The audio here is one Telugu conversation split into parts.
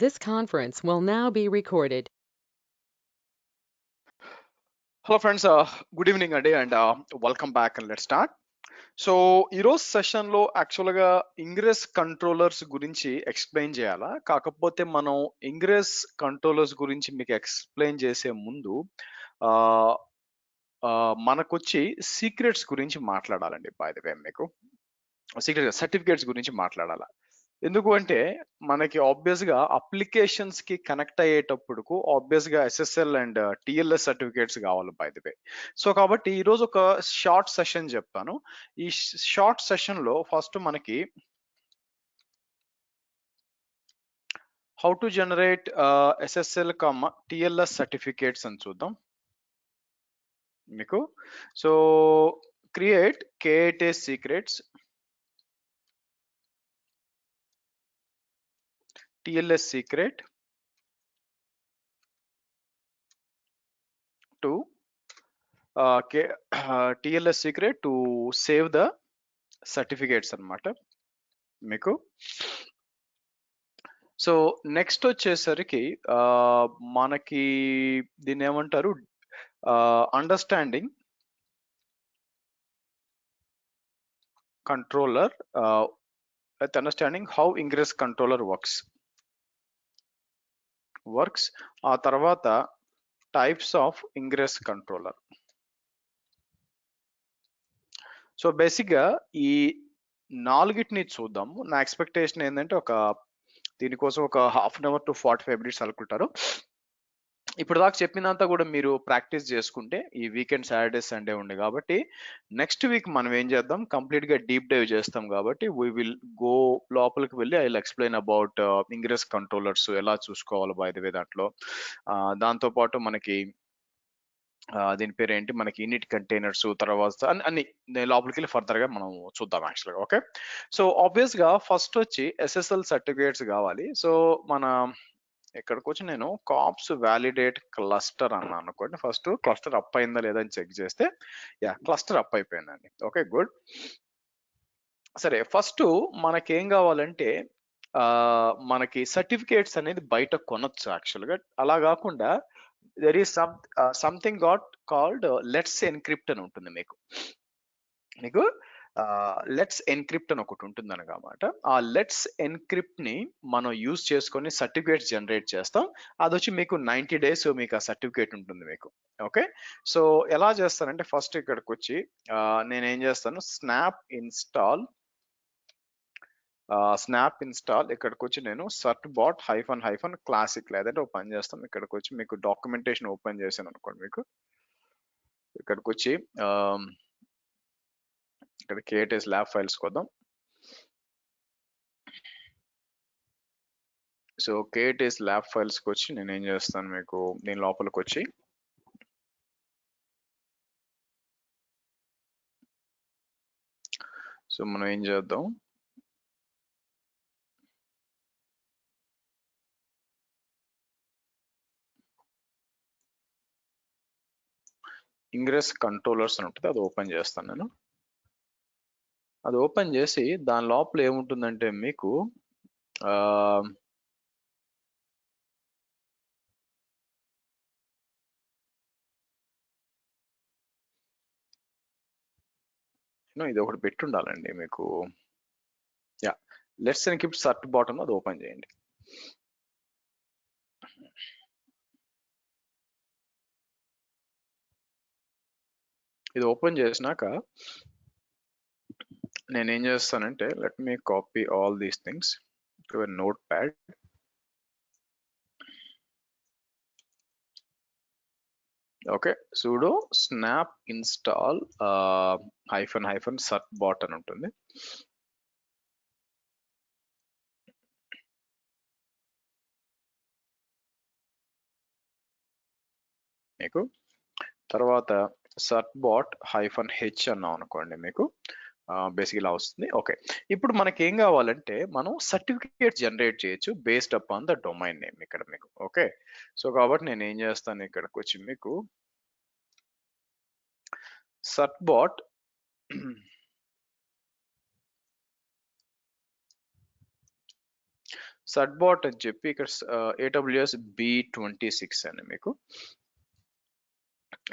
This conference will now be recorded. Hello friends, good evening and welcome back and let's start. So ఈరోజు సెషన్లో యాక్చువల్గా ఇంగ్రెస్ కంట్రోలర్స్ గురించి ఎక్స్ప్లెయిన్ చేయాలా, కాకపోతే మనం ఇంగ్రెస్ కంట్రోలర్స్ గురించి మీకు ఎక్స్ప్లెయిన్ చేసే ముందు ఆ, ఆ, మనకొచ్చి సీక్రెట్స్ గురించి మాట్లాడాలండి. బై ద వే మీకు సీక్రెట్ సర్టిఫికేట్స్ గురించి మాట్లాడాలా. ఎందుకు అంటే మనకి ఆబ్వియస్ గా అప్లికేషన్స్ కి కనెక్ట్ అయ్యేటప్పుడు ఆబ్వియస్ గా ఎస్ఎస్ఎల్ అండ్ టిఎల్ఎస్ సర్టిఫికేట్స్ కావాలి బై ది వే. సో కాబట్టి ఈ రోజు ఒక షార్ట్ సెషన్ చెప్తాను. ఈ షార్ట్ సెషన్ లో ఫస్ట్ మనకి how to generate SSL TLS certificates అని చూద్దాం మీకు. సో క్రియేట్ కేఏటే secrets TLS secret to TLS secret to save the certificates అన్నమాట మీకు. సో నెక్స్ట్ వచ్చేసరికి మనకి దీన్ని ఏమంటారు, understanding controller, understanding how ingress controller works. ఆ తర్వాత types of ingress controller. So బేసిక్గా ఈ నాలుగిటిని చూద్దాము. నా ఎక్స్పెక్టేషన్ ఏంటంటే దీనికోసం ఒక half an hour to 45 minutes అనుకుంటారు. ఇప్పుడు దాకా చెప్పినంతా కూడా మీరు ప్రాక్టీస్ చేసుకుంటే, ఈ వీకెండ్ సాటర్డే సండే ఉండే కాబట్టి నెక్స్ట్ వీక్ మనం ఏం చేద్దాం, కంప్లీట్ గా డీప్ డైవ్ చేస్తాం కాబట్టి వీ విల్ గో లోపలికి వెళ్ళి I will explain about ingress controllers ఎలా చూసుకోవాలి బై ద వే. దాంట్లో దాంతో పాటు మనకి దీని పేరు ఏంటి, మనకి యూనిట్ కంటైనర్స్ తర్వాత అన్ని లోపలికి వెళ్ళి ఫర్దర్ గా మనం చూద్దాం యాక్చువల్గా. ఓకే, సో ఆబ్వియస్ గా ఫస్ట్ వచ్చి ఎస్ఎస్ఎల్ సర్టిఫికేట్స్ కావాలి. సో మన ఇక్కడికి వచ్చి నేను కాప్స్ వ్యాలిడేట్ క్లస్టర్ అన్నా అనుకోండి. ఫస్ట్ క్లస్టర్ అప్ అయిందా లేదా అని చెక్ చేస్తే యా క్లస్టర్ అప్ అయిపోయిందండి. Okay good. సరే, ఫస్ట్ మనకేం కావాలంటే మనకి సర్టిఫికేట్స్ అనేది బయట కొనొచ్చు యాక్చువల్గా. అలా కాకుండా there is something got called let's encrypt అని ఉంటుంది మీకు లెట్స్ ఎన్క్రిప్ట్ అని ఒకటి ఉంటుంది అనమాట. ఆ లెట్స్ ఎన్క్రిప్ట్ ని మనం యూజ్ చేసుకొని సర్టిఫికేట్స్ జనరేట్ చేస్తాం. అది వచ్చి మీకు 90 days మీకు ఆ సర్టిఫికేట్ ఉంటుంది మీకు. ఓకే, సో ఎలా చేస్తానంటే ఫస్ట్ ఇక్కడికి వచ్చి నేనేం చేస్తాను, స్నాప్ ఇన్స్టాల్ ఇక్కడికి వచ్చి నేను సర్ట్ బాట్ హైఫన్ క్లాసిక్ లేదంటే ఒక పని చేస్తాం. ఇక్కడికి వచ్చి మీకు డాక్యుమెంటేషన్ ఓపెన్ చేశాను అనుకోండి. మీకు ఇక్కడికి వచ్చి ఇక్కడ cases lab files కొద్దాం. So cases lab ఫైల్స్కి వచ్చి నేను ఏం చేస్తాను, మీకు దీని లోపలికి వచ్చి సో మనం ఏం చేద్దాం, ఇంగ్రెస్ కంట్రోలర్స్ అని ఉంటుంది, అది ఓపెన్ చేస్తాను నేను. అది ఓపెన్ చేసి దాని లోపల ఏముంటుందంటే మీకు ఇది ఒకటి పెట్టుండాలండి మీకు. Yeah, let's encrypt certbot అది ఓపెన్ చేయండి. ఇది ఓపెన్ చేసినాక నేనేం చేస్తానంటే let me copy all these things to a notepad. Okay, sudo snap install hyphen certbot అని ఉంటుంది. మీకు తర్వాత సర్ట్ బాట్ -h అన్నాం అనుకోండి, మీకు బేసిక్ ఇలా వస్తుంది. ఓకే, ఇప్పుడు మనకి ఏం కావాలంటే మనం సర్టిఫికేట్ జనరేట్ చేయొచ్చు based upon the domain name ఇక్కడ మీకు. ఓకే, సో కాబట్టి నేను ఏం చేస్తాను, ఇక్కడికి వచ్చి మీకు సర్ట్ బాట్ సట్బాట్ అని చెప్పి ఇక్కడ AWS B26 అని మీకు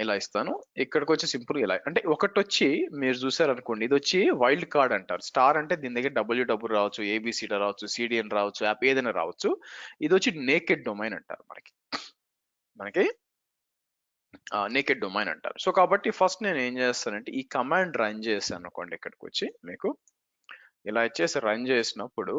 ఇలా ఇస్తాను. ఇక్కడికి వచ్చి సింపుల్ ఇలా అంటే ఒకటి వచ్చి మీరు చూసారనుకోండి, ఇది వచ్చి వైల్డ్ కార్డ్ అంటారు. స్టార్ అంటే దీని దగ్గర డబ్ల్యూడబ్ల్యూ రావచ్చు, ఏబిసిడి రావచ్చు, సిడిఎన్ రావచ్చు, యాప్ ఏదైనా రావచ్చు. ఇది వచ్చి నేకెడ్ డొమైన్ అంటారు మనకి నేకెడ్ డొమైన్ అంటారు. సో కాబట్టి ఫస్ట్ నేను ఏం చేస్తానంటే ఈ కమాండ్ రన్ చేశాను అనుకోండి, ఇక్కడికి వచ్చి మీకు ఇలా ఇచ్చేసి రన్ చేసినప్పుడు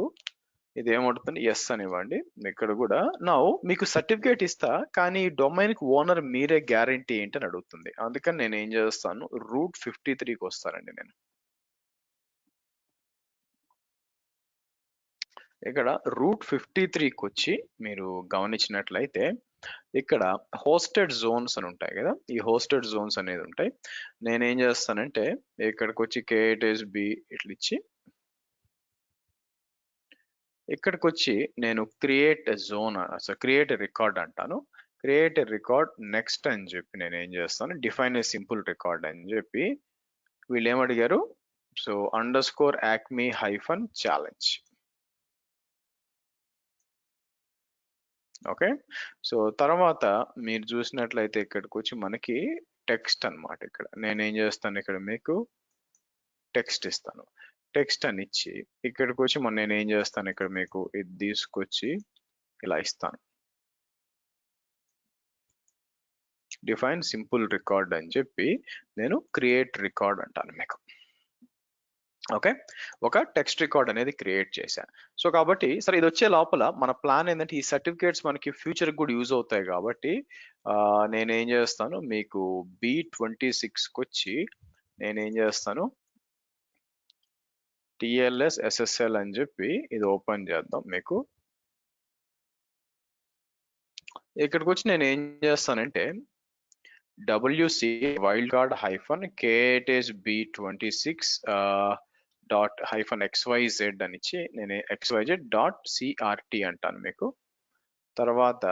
ఇది ఏమవుతుంది, ఎస్ అనివ్వండి. ఇక్కడ కూడా నా మీకు సర్టిఫికేట్ ఇస్తా, కానీ ఈ డొమైన్ కి ఓనర్ మీరే గ్యారంటీ ఏంటి అని అడుగుతుంది. అందుకని నేను ఏం చేస్తాను, రూట్ 53కి వస్తానండి. నేను ఇక్కడ రూట్ 53కి వచ్చి మీరు గమనించినట్లయితే ఇక్కడ హోస్టెడ్ జోన్స్ అని ఉంటాయి కదా, ఈ హోస్టెడ్ జోన్స్ అనేది ఉంటాయి. నేనేం చేస్తానంటే ఇక్కడికి వచ్చి KTSB ఇట్లా ఇచ్చి ఇక్కడికి వచ్చి నేను క్రియేట్ జోన్ అసలు క్రియేట్ రికార్డ్ అంటాను. క్రియేట్ రికార్డ్ నెక్స్ట్ అని చెప్పి నేను ఏం చేస్తాను, డిఫైన్ ఏ సింపుల్ రికార్డ్ అని చెప్పి వీళ్ళు ఏమడిగారు, సో _acme-challenge. ఓకే, సో తర్వాత మీరు చూసినట్లయితే ఇక్కడికి వచ్చి మనకి టెక్స్ట్ అన్నమాట. ఇక్కడ నేనేం చేస్తాను, ఇక్కడ మీకు టెక్స్ట్ ఇస్తాను. టెక్స్ట్ అని ఇచ్చి ఇక్కడికి వచ్చి నేను ఏం చేస్తాను, ఇక్కడ మీకు ఇది తీసుకొచ్చి ఇలా ఇస్తాను, డిఫైన్ సింపుల్ రికార్డ్ అని చెప్పి నేను క్రియేట్ రికార్డ్ అంటాను మీకు. ఓకే, ఒక టెక్స్ట్ రికార్డ్ అనేది క్రియేట్ చేశాను. సో కాబట్టి సరే, ఇది వచ్చే లోపల మన ప్లాన్ ఏంటంటే ఈ సర్టిఫికేట్స్ మనకి ఫ్యూచర్ కూడా యూజ్ అవుతాయి కాబట్టి నేనేం చేస్తాను, మీకు B26కి వచ్చి నేనేం చేస్తాను, TLS SSL అని చెప్పి ఇది ఓపెన్ చేద్దాం. మీకు ఇక్కడికి వచ్చి నేను ఏం చేస్తానంటే WC wildcard -KTSB26 .-XYZ అని ఇచ్చి నేను XYZ.CRT అంటాను మీకు. తర్వాత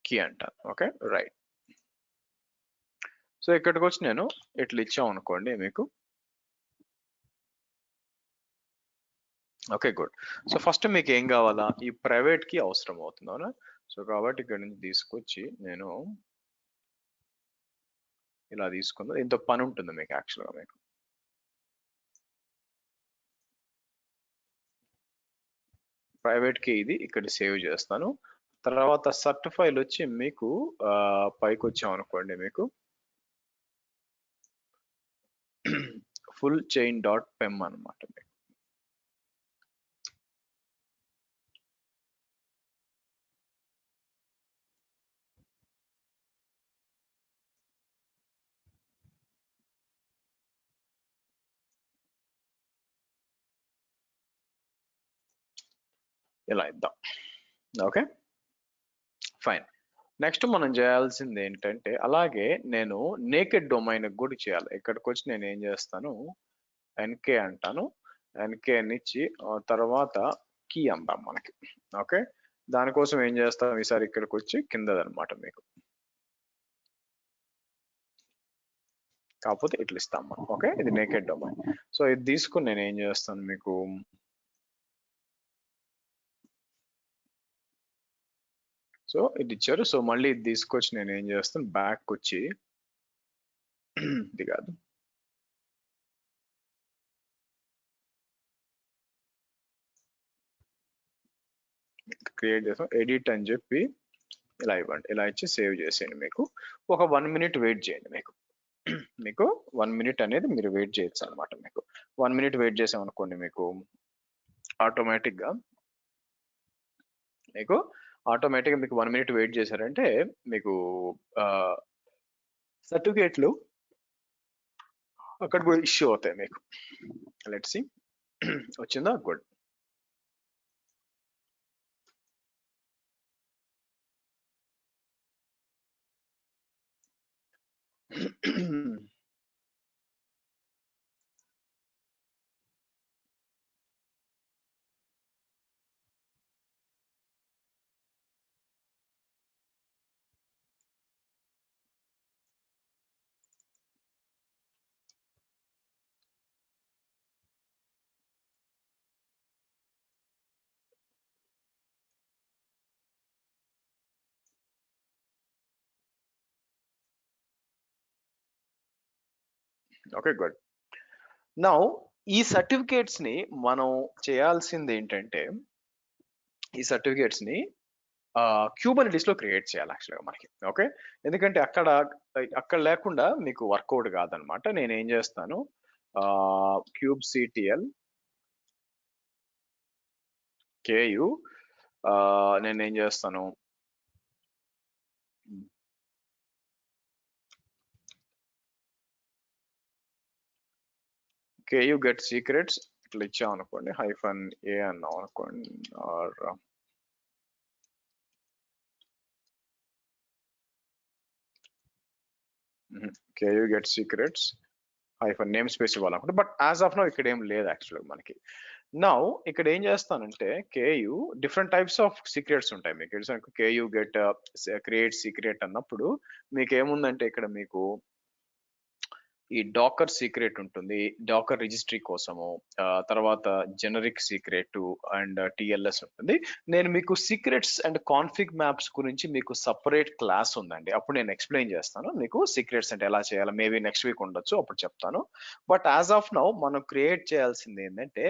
కీ అంటాను. Okay right. సో ఇక్కడికి వచ్చి నేను ఇట్లా ఇచ్చాం అనుకోండి మీకు. Okay good. సో ఫస్ట్ మీకు ఏం కావాలా, ఈ ప్రైవేట్ కి అవసరం అవుతుంది, అవునా? సో కాబట్టి ఇక్కడ నుంచి తీసుకొచ్చి నేను ఇలా తీసుకుందాం. ఇంత పని ఉంటుంది మీకు యాక్చువల్గా. మీకు ప్రైవేట్ కి ఇది ఇక్కడ సేవ్ చేస్తాను. తర్వాత సర్ట్ ఫైల్ వచ్చి మీకు పైకి వచ్చాం అనుకోండి, మీకు full-chain.pem అనమాట. ఇలా ఇద్దాం. Okay fine. నెక్స్ట్ మనం చేయాల్సింది ఏంటంటే అలాగే నేను నేకెడ్ డొమైన్ కూడా చేయాలి. ఇక్కడికి వచ్చి నేను ఏం చేస్తాను, NK అంటాను. NK అని ఇచ్చి తర్వాత కీ అంటాం మనకి. ఓకే, దానికోసం ఏం చేస్తాం, ఈసారి ఇక్కడికి వచ్చి కిందదనమాట మీకు, కాకపోతే ఇట్లా ఇస్తాం మనం. ఓకే, ఇది నేకెడ్ డొమైన్. సో ఇది తీసుకుని నేను ఏం చేస్తాను మీకు, సో ఇది ఇచ్చారు. సో మళ్ళీ ఇది తీసుకొచ్చి నేను ఏం చేస్తాను, బ్యాక్ వచ్చి ఇది కాదు, క్రియేట్ చేస్తాం, ఎడిట్ అని చెప్పి ఇలా ఇవ్వండి. ఇలా ఇచ్చి సేవ్ చేసేయండి. మీకు ఒక 1 మినిట్ వెయిట్ చేయండి. మీకు 1 మినిట్ అనేది మీరు వెయిట్ చేయొచ్చు అనమాట. మీకు 1 మినిట్ వెయిట్ చేసామనుకోండి, మీకు ఆటోమేటిక్గా మీకు 1 మినిట్ వెయిట్ చేశారంటే మీకు సర్టిఫికేట్లు అక్కడ కూడా ఇష్యూ అవుతాయి మీకు. లెట్స్ సీ, వచ్చిందా? గుడ్. Okay, good. నౌ ఈ సర్టిఫికేట్స్ ని మనం చేయాల్సింది ఏంటంటే, ఈ సర్టిఫికేట్స్ ని క్యూబర్నెటిస్ లో క్రియేట్ చేయాలి యాక్చువల్గా మనకి. ఓకే, ఎందుకంటే అక్కడ లేకుండా మీకు వర్కౌట్ కాదనమాట. నేను ఏం చేస్తాను, క్యూబ్ సిటిఎల్ కేయు, నేను ఏం చేస్తాను, కేయు గెట్ సీక్రెట్స్ ఇట్లా ఇచ్చాం అనుకోండి, -a అన్నాం అనుకోండి, or kube get secrets namespace ఇవ్వాలనుకుంటే, బట్ యాజ్ ఆఫ్ నౌ ఇక్కడ ఏం లేదు యాక్చువల్గా మనకి. నౌ ఇక్కడ ఏం చేస్తానంటే, kube different types of secrets ఉంటాయి మీకు. కేయు గెట్ క్రియేట్ సీక్రెట్ అన్నప్పుడు మీకు ఏముందంటే, ఇక్కడ మీకు ఈ డాకర్ సీక్రెట్ ఉంటుంది, డాకర్ రిజిస్ట్రీ కోసము, తర్వాత జెనరిక్ సీక్రెట్ అండ్ టిఎల్ఎస్ ఉంటుంది. నేను మీకు సీక్రెట్స్ అండ్ కాన్ఫిగ్ మ్యాప్స్ గురించి మీకు సపరేట్ క్లాస్ ఉందండి, అప్పుడు నేను ఎక్స్ప్లెయిన్ చేస్తాను మీకు సీక్రెట్స్ అంటే ఎలా చేయాలో. మేబీ నెక్స్ట్ వీక్ ఉండొచ్చు, అప్పుడు చెప్తాను. బట్ యాజ్ ఆఫ్ నౌ మనం క్రియేట్ చేయాల్సింది ఏంటంటే,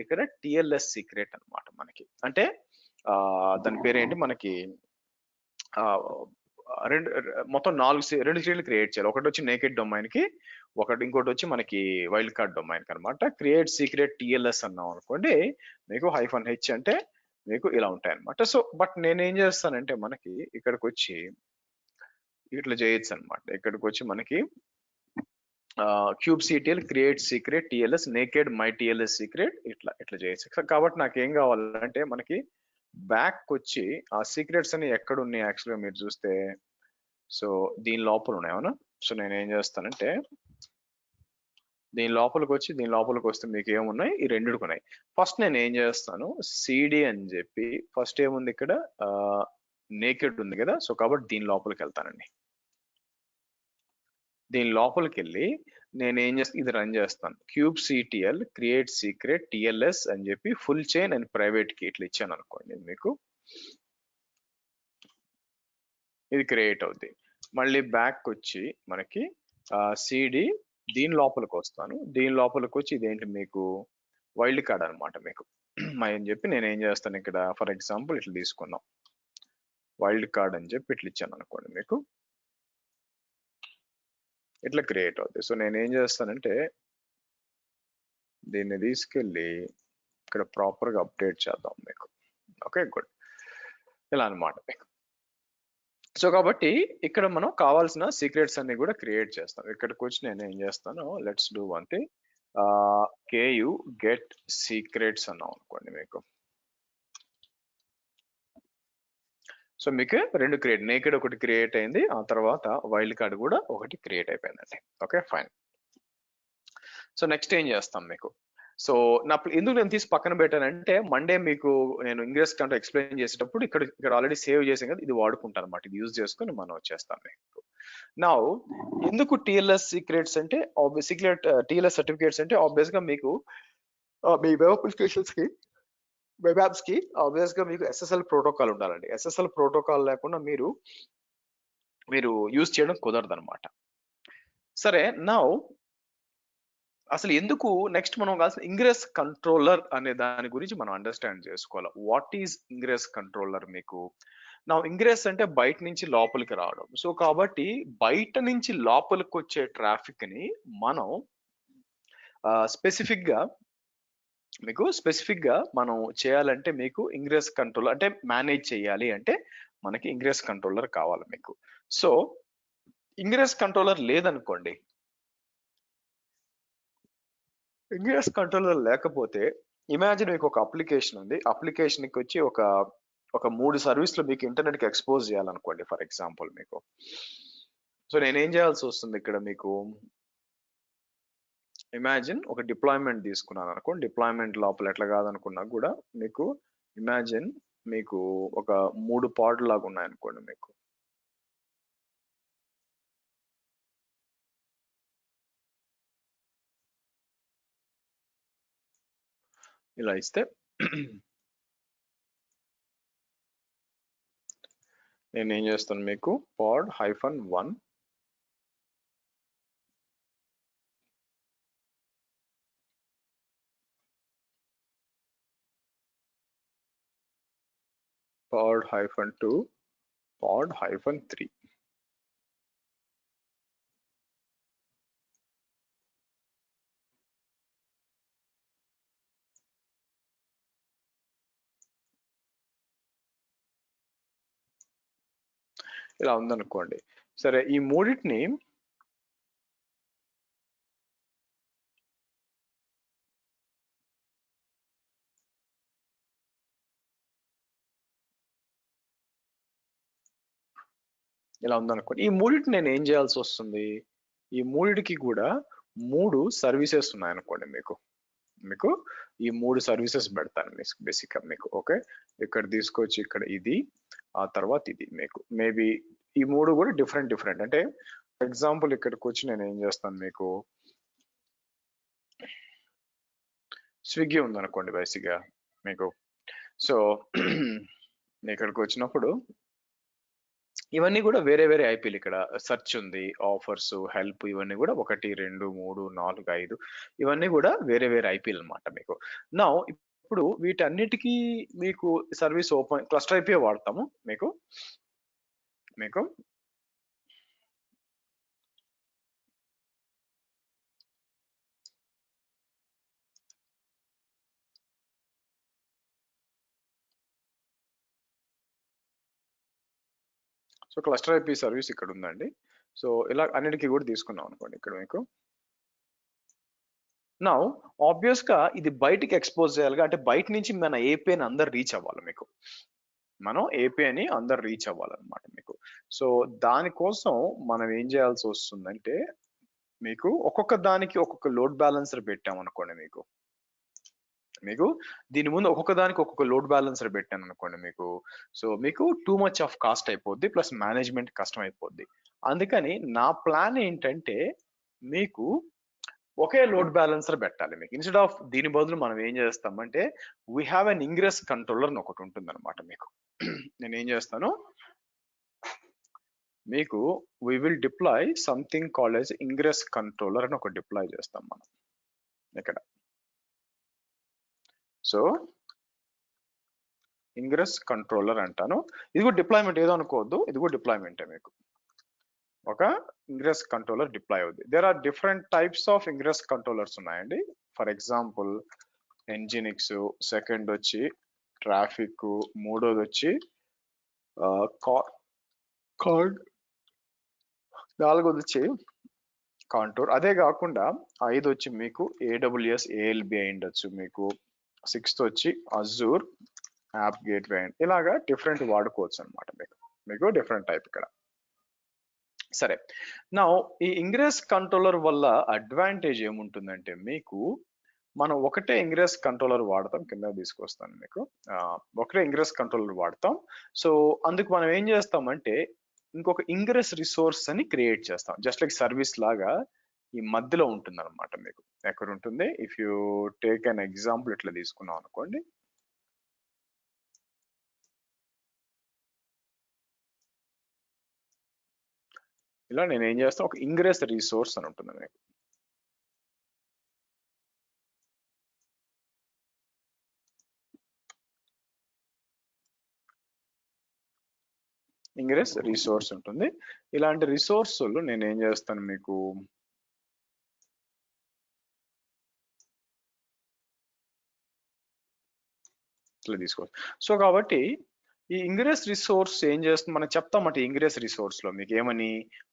ఇక్కడ టిఎల్ఎస్ సీక్రెట్ అన్నమాట మనకి. అంటే దాని పేరేంటి మనకి, మొత్తం రెండు సీక్రెట్లు క్రియేట్ చేయాలి. ఒకటి వచ్చి నేకెడ్ డొమైన్ కి, ఇంకోటి వచ్చి మనకి వైల్డ్ కార్డ్ డొమైన్ కి అనమాట. క్రియేట్ సీక్రెట్ టిఎల్ఎస్ అన్నాం అనుకోండి, మీకు -h అంటే మీకు ఇలా ఉంటాయి అనమాట. సో బట్ నేను ఏం చేస్తానంటే, మనకి ఇక్కడికి వచ్చి ఇట్లా చేయొచ్చు అనమాట. ఇక్కడికి వచ్చి మనకి cube CTL create secret TLS naked my TLS secret ఇట్లా చేయొచ్చు. కాబట్టి నాకు ఏం కావాలంటే, మనకి బ్యాక్ వచ్చి ఆ సీక్రెట్స్ అని ఎక్కడ ఉన్నాయి యాక్చువల్గా మీరు చూస్తే, సో దీని లోపల ఉన్నాయి అవునా. సో నేను ఏం చేస్తానంటే, దీని లోపలికి వస్తే మీకు ఏమున్నాయి, ఈ రెండుకు ఉన్నాయి. ఫస్ట్ నేను ఏం చేస్తాను, సిడి అని చెప్పి, ఫస్ట్ ఏముంది ఇక్కడ, నేకెడ్ ఉంది కదా, సో కాబట్టి దీని లోపలికి వెళ్తానండి. దీని లోపలికి వెళ్ళి నేను ఏం చేస్తాను, ఇది రన్ చేస్తాను. Kubectl create secret TLS అని చెప్పి full chain and private key ఇట్లా ఇచ్చాను అనుకోండి, మీకు ఇది క్రియేట్ అవుద్ది. మళ్ళీ బ్యాక్ వచ్చి మనకి సిడి దీని లోపలికి వస్తాను. దీని లోపలికి వచ్చి ఇదేంటి మీకు వైల్డ్ కార్డ్ అనమాట మీకు. అని చెప్పి నేను ఏం చేస్తాను, ఇక్కడ ఫర్ ఎగ్జాంపుల్ ఇట్లా తీసుకుందాం, వైల్డ్ కార్డ్ అని చెప్పి ఇట్లా ఇచ్చాను అనుకోండి, మీకు ఇట్లా క్రియేట్ అవుతుంది. సో నేను ఏం చేస్తానంటే, దీన్ని తీసుకెళ్ళి ఇక్కడ ప్రాపర్గా అప్డేట్ చేద్దాం మీకు. Okay, good. ఇలా అనమాట మీకు. సో కాబట్టి ఇక్కడ మనం కావాల్సిన సీక్రెట్స్ అన్ని కూడా క్రియేట్ చేస్తాం. ఇక్కడికి వచ్చి నేను ఏం చేస్తాను, let's do one thing, Ku get secrets అన్నాం అనుకోండి మీకు. సో మీకు రెండు క్రియేట్, నేకెడ్ ఒకటి క్రియేట్ అయింది, ఆ తర్వాత వైల్డ్ కార్డ్ కూడా ఒకటి క్రియేట్ అయిపోయిందండి. Okay, fine. సో నెక్స్ట్ ఏం చేస్తాం మీకు, సో ఎందుకు నేను తీసి పక్కన పెట్టానంటే, మండే మీకు నేను ఇంగ్రెస్ కంటే ఎక్స్ప్లెయిన్ చేసేటప్పుడు ఇక్కడ ఆల్రెడీ సేవ్ చేసాం కదా, ఇది వాడుకుంటాను అనమాట. ఇది యూజ్ చేసుకుని మనం వచ్చేస్తాం మీకు. నా ఎందుకు టిఎల్ఎస్ సీక్రెట్స్ అంటే, టిఎల్ఎస్ సర్టిఫికేట్స్ అంటే ఆబ్వియస్ గా మీకు మీ వెబ్ అప్లికేషన్స్ కి, వెబ్ యాప్స్ కి ఆబ్వియస్ గా మీకు ఎస్ఎస్ఎల్ ప్రోటోకాల్ ఉండాలండి. ఎస్ఎస్ఎల్ ప్రోటోకాల్ లేకుండా మీరు యూజ్ చేయడం కుదరదు అనమాట. సరే, నా అసలు ఎందుకు నెక్స్ట్ మనం కావాల్సిన ఇంగ్రెస్ కంట్రోలర్ అనే దాని గురించి మనం అండర్స్టాండ్ చేసుకోవాలి. వాట్ ఈజ్ ఇంగ్రెస్ కంట్రోలర్ మీకు. నా ఇంగ్రెస్ అంటే బయట నుంచి లోపలికి రావడం. సో కాబట్టి బయట నుంచి లోపలికి వచ్చే ట్రాఫిక్ ని మనం స్పెసిఫిక్ గా మనం చేయాలంటే, మీకు ఇంగ్రెస్ కంట్రోలర్ అంటే మేనేజ్ చేయాలి అంటే మనకి ఇంగ్రెస్ కంట్రోలర్ కావాలి మీకు. సో ఇంగ్రెస్ కంట్రోలర్ లేదనుకోండి, ఇంగ్రెస్ కంట్రోలర్ లేకపోతే ఇమాజిన్ మీకు ఒక అప్లికేషన్ ఉంది, అప్లికేషన్ కి వచ్చి ఒక 3 సర్వీస్లు మీకు ఇంటర్నెట్ కి ఎక్స్పోజ్ చేయాలనుకోండి ఫర్ ఎగ్జాంపుల్ మీకు. సో నేనేం చేయాల్సి వస్తుంది ఇక్కడ మీకు, ఇమాజిన్ ఒక డిప్లాయ్మెంట్ తీసుకున్నాను అనుకోండి, డిప్లాయ్మెంట్ లోపల ఎట్లా కాదనుకున్నా కూడా మీకు ఇమాజిన్ మీకు ఒక 3 పాడ్ లాగా ఉన్నాయనుకోండి మీకు. ఇలా ఇస్తే నేను ఏం చేస్తాను మీకు, pod -1 pod-2 pod-3. ఇలా ఉందనుకోండి. సరే, ఈ మూడింటిని ఇలా ఉందనుకోండి. ఈ మూడింటిని నేను ఏం చేయాల్సి వస్తుంది? ఈ మూడిటికి కూడా 3 సర్వీసెస్ ఉన్నాయనుకోండి. మీకు ఈ 3 సర్వీసెస్ పెడతాను బేసిక్గా మీకు. ఓకే, ఇక్కడ తీసుకొచ్చి ఇక్కడ ఇది, ఆ తర్వాత ఇది. మీకు మేబీ ఈ 3 కూడా డిఫరెంట్ అంటే ఎగ్జాంపుల్ ఇక్కడికి వచ్చి నేను ఏం చేస్తాను, మీకు స్విగ్గీ ఉందనుకోండి బేసిక్గా మీకు. సో ఇక్కడికి వచ్చినప్పుడు ఇవన్నీ కూడా వేరే వేరే ఐపీలు. ఇక్కడ సెర్చ్ ఉంది, ఆఫర్స్, హెల్ప్, ఇవన్నీ కూడా 1 2 3 4 5 ఇవన్నీ కూడా వేరే వేరే ఐపీలు అనమాట మీకు. నా ఇప్పుడు వీటన్నిటికీ మీకు సర్వీస్ ఓపెన్ క్లస్టర్ ఐపీ వాడతాము మీకు. సో క్లస్టర్ ఐపీ సర్వీస్ ఇక్కడ ఉందండి. సో ఇలా అన్నిటికీ కూడా తీసుకున్నాం అనుకోండి ఇక్కడ మీకు. నా ఆబ్వియస్ గా ఇది బయటికి ఎక్స్పోజ్ చేయాలిగా, అంటే బయట నుంచి మన ఏపీని అందరు రీచ్ అవ్వాలి మీకు. మనం ఏపీని అందరు రీచ్ అవ్వాలన్నమాట మీకు. సో దానికోసం మనం ఏం చేయాల్సి వస్తుందంటే, మీకు ఒక్కొక్క దానికి ఒక్కొక్క లోడ్ బ్యాలెన్సర్ పెట్టామనుకోండి మీకు దీని ముందు ఒక్కొక్క దానికి ఒక్కొక్క లోడ్ బ్యాలెన్సర్ పెట్టాను అనుకోండి మీకు. సో మీకు టూ మచ్ ఆఫ్ కాస్ట్ అయిపోద్ది, ప్లస్ మేనేజ్మెంట్ కష్టం అయిపోద్ది. అందుకని నా ప్లాన్ ఏంటంటే, మీకు ఒకే లోడ్ బ్యాలెన్సర్ పెట్టాలి మీకు. ఇన్స్టెడ్ ఆఫ్ దీని బదులు మనం ఏం చేస్తామంటే, we have an ingress controller అని ఒకటి ఉంటుంది అనమాట మీకు. నేను ఏం చేస్తాను, మీకు we will deploy something called as ingress controller అని ఒకటి డిప్లాయ్ చేస్తాం మనం ఇక్కడ. సో ఇంగ్రెస్ కంట్రోలర్ అంటాను. ఇది కూడా డిప్లాయ్మెంట్ ఏదో అనుకోవద్దు, ఇది కూడా డిప్లాయ్మెంటే మీకు. ఒక ఇంగ్రెస్ కంట్రోలర్ డిప్లాయ్ అవుద్ది. There are different types of ingress controllers ఉన్నాయండి. ఫర్ ఎగ్జాంపుల్ ఎంజినిక్స్, సెకండ్ వచ్చి ట్రాఫిక్, మూడోది వచ్చి కార్డ్, నాలుగోది వచ్చి కాంటూర్. అదే కాకుండా 5 వచ్చి మీకు ఏడబ్ల్యూఎస్ ఏఎల్బి అయి ఉండొచ్చు మీకు. 6th వచ్చి అజూర్ యాప్ గేట్వే అండ్ ఇలాగా డిఫరెంట్ వాడుకోవచ్చు అనమాట మీకు డిఫరెంట్ టైప్ ఇక్కడ. సరే, నా ఈ ఇంగ్రెస్ కంట్రోలర్ వల్ల అడ్వాంటేజ్ ఏముంటుందంటే, మీకు మనం ఒకటే ఇంగ్రెస్ కంట్రోలర్ వాడతాం. కింద తీసుకొస్తాను మీకు. ఒకటే ఇంగ్రెస్ కంట్రోలర్ వాడతాం. సో అందుకు మనం ఏం చేస్తామంటే, ఇంకొక ఇంగ్రెస్ రిసోర్స్ అని క్రియేట్ చేస్తాం. జస్ట్ లైక్ సర్వీస్ లాగా ఈ మధ్యలో ఉంటుంది అనమాట మీకు. ఎక్కడ ఉంటుంది, if you take an example ఇట్లా తీసుకున్నాం అనుకోండి. ఇలా నేను ఏం చేస్తాను, ఒక ఇంగ్రెస్ రిసోర్స్ అని ఉంటుంది మీకు. ఇంగ్రెస్ రిసోర్స్ ఉంటుంది. ఇలాంటి రిసోర్సులు నేను ఏం చేస్తాను మీకు, ఇట్లా తీసుకోవచ్చు. సో కాబట్టి ఈ ఇంగ్రెస్ రిసోర్స్ ఏం చేస్తుంది, మనం చెప్తామంటే ఇంగ్రెస్ రిసోర్స్ లో మీకు ఏమని,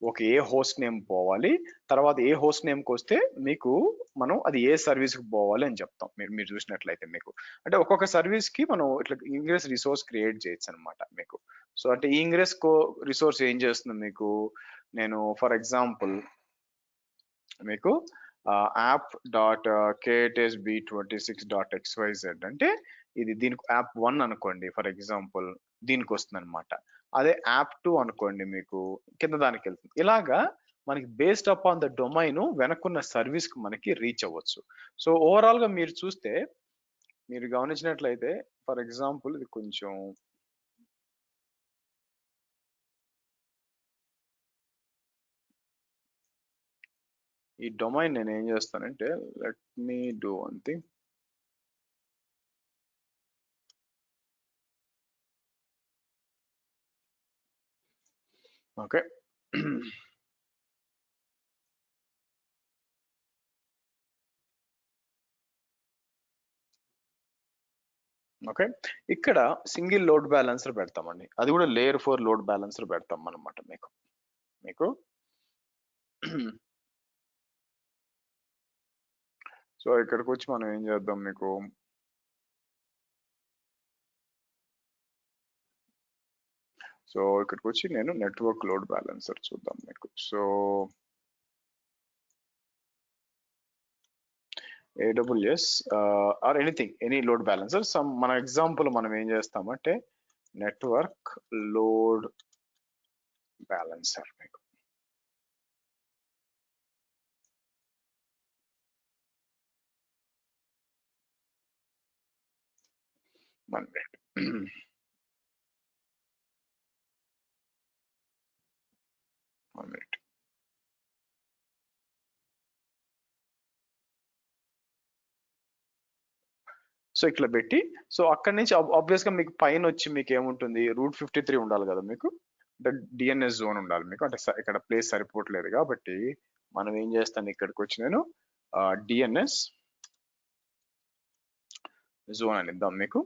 ఒక ఏ హోస్ట్ నేమ్ పోవాలి, తర్వాత ఏ హోస్ట్ నేమ్కి వస్తే మీకు మనం అది ఏ సర్వీస్ కి పోవాలి అని చెప్తాం. మీరు చూసినట్లయితే మీకు అంటే ఒక్కొక్క సర్వీస్ కి మనం ఇట్లా ఇంగ్రెస్ రిసోర్స్ క్రియేట్ చేయొచ్చు అనమాట మీకు. సో అంటే ఈ ఇంగ్రెస్ రిసోర్స్ ఏం చేస్తుంది మీకు, నేను ఫర్ ఎగ్జాంపుల్ మీకు app.ktSB26.xyz అంటే ఇది దీనికి యాప్ 1 అనుకోండి ఫర్ ఎగ్జాంపుల్, దీనికి వస్తుంది అనమాట. అదే యాప్ 2 అనుకోండి మీకు కింద దానికి వెళ్తుంది. ఇలాగా మనకి బేస్డ్ అపాన్ ద డొమైన్ వెనక్కున్న సర్వీస్ కి మనకి రీచ్ అవ్వచ్చు. సో ఓవరాల్ గా మీరు చూస్తే, మీరు గమనించినట్లయితే ఫర్ ఎగ్జాంపుల్ ఇది కొంచెం ఈ డొమైన్ నేను ఏం చేస్తానంటే, let me do one thing. Okay. Okay. ఇక్కడ సింగిల్ లోడ్ బ్యాలెన్సర్ పెడతామండి. అది కూడా లేయర్ 4 లోడ్ బ్యాలెన్సర్ పెడతాం అనమాట మీకు. మీకు సో ఇక్కడికి వచ్చి మనం ఏం చేద్దాం మీకు, సో ఇక్కడికి వచ్చి నేను నెట్వర్క్ లోడ్ బ్యాలెన్సర్ చూద్దాం మీకు. So AWS or anything, any load balancer. Some మన ఎగ్జాంపుల్ మనం ఏం చేస్తామంటే నెట్వర్క్ లోడ్ బ్యాలెన్సర్ మీకు. One minute. One minute. So ఇట్లా పెట్టి, సో అక్కడి నుంచి ఆబ్వియస్ గా మీకు పైన వచ్చి మీకు ఏముంటుంది, రూట్ 53 ఉండాలి కదా మీకు, అంటే డిఎన్ఎస్ జోన్ ఉండాలి మీకు. అంటే ఇక్కడ ప్లేస్ సరిపోవట్లేదు కాబట్టి మనం ఏం చేస్తాను, ఇక్కడికి వచ్చి నేను డిఎన్ఎస్ జోన్ అని ఇద్దాం మీకు.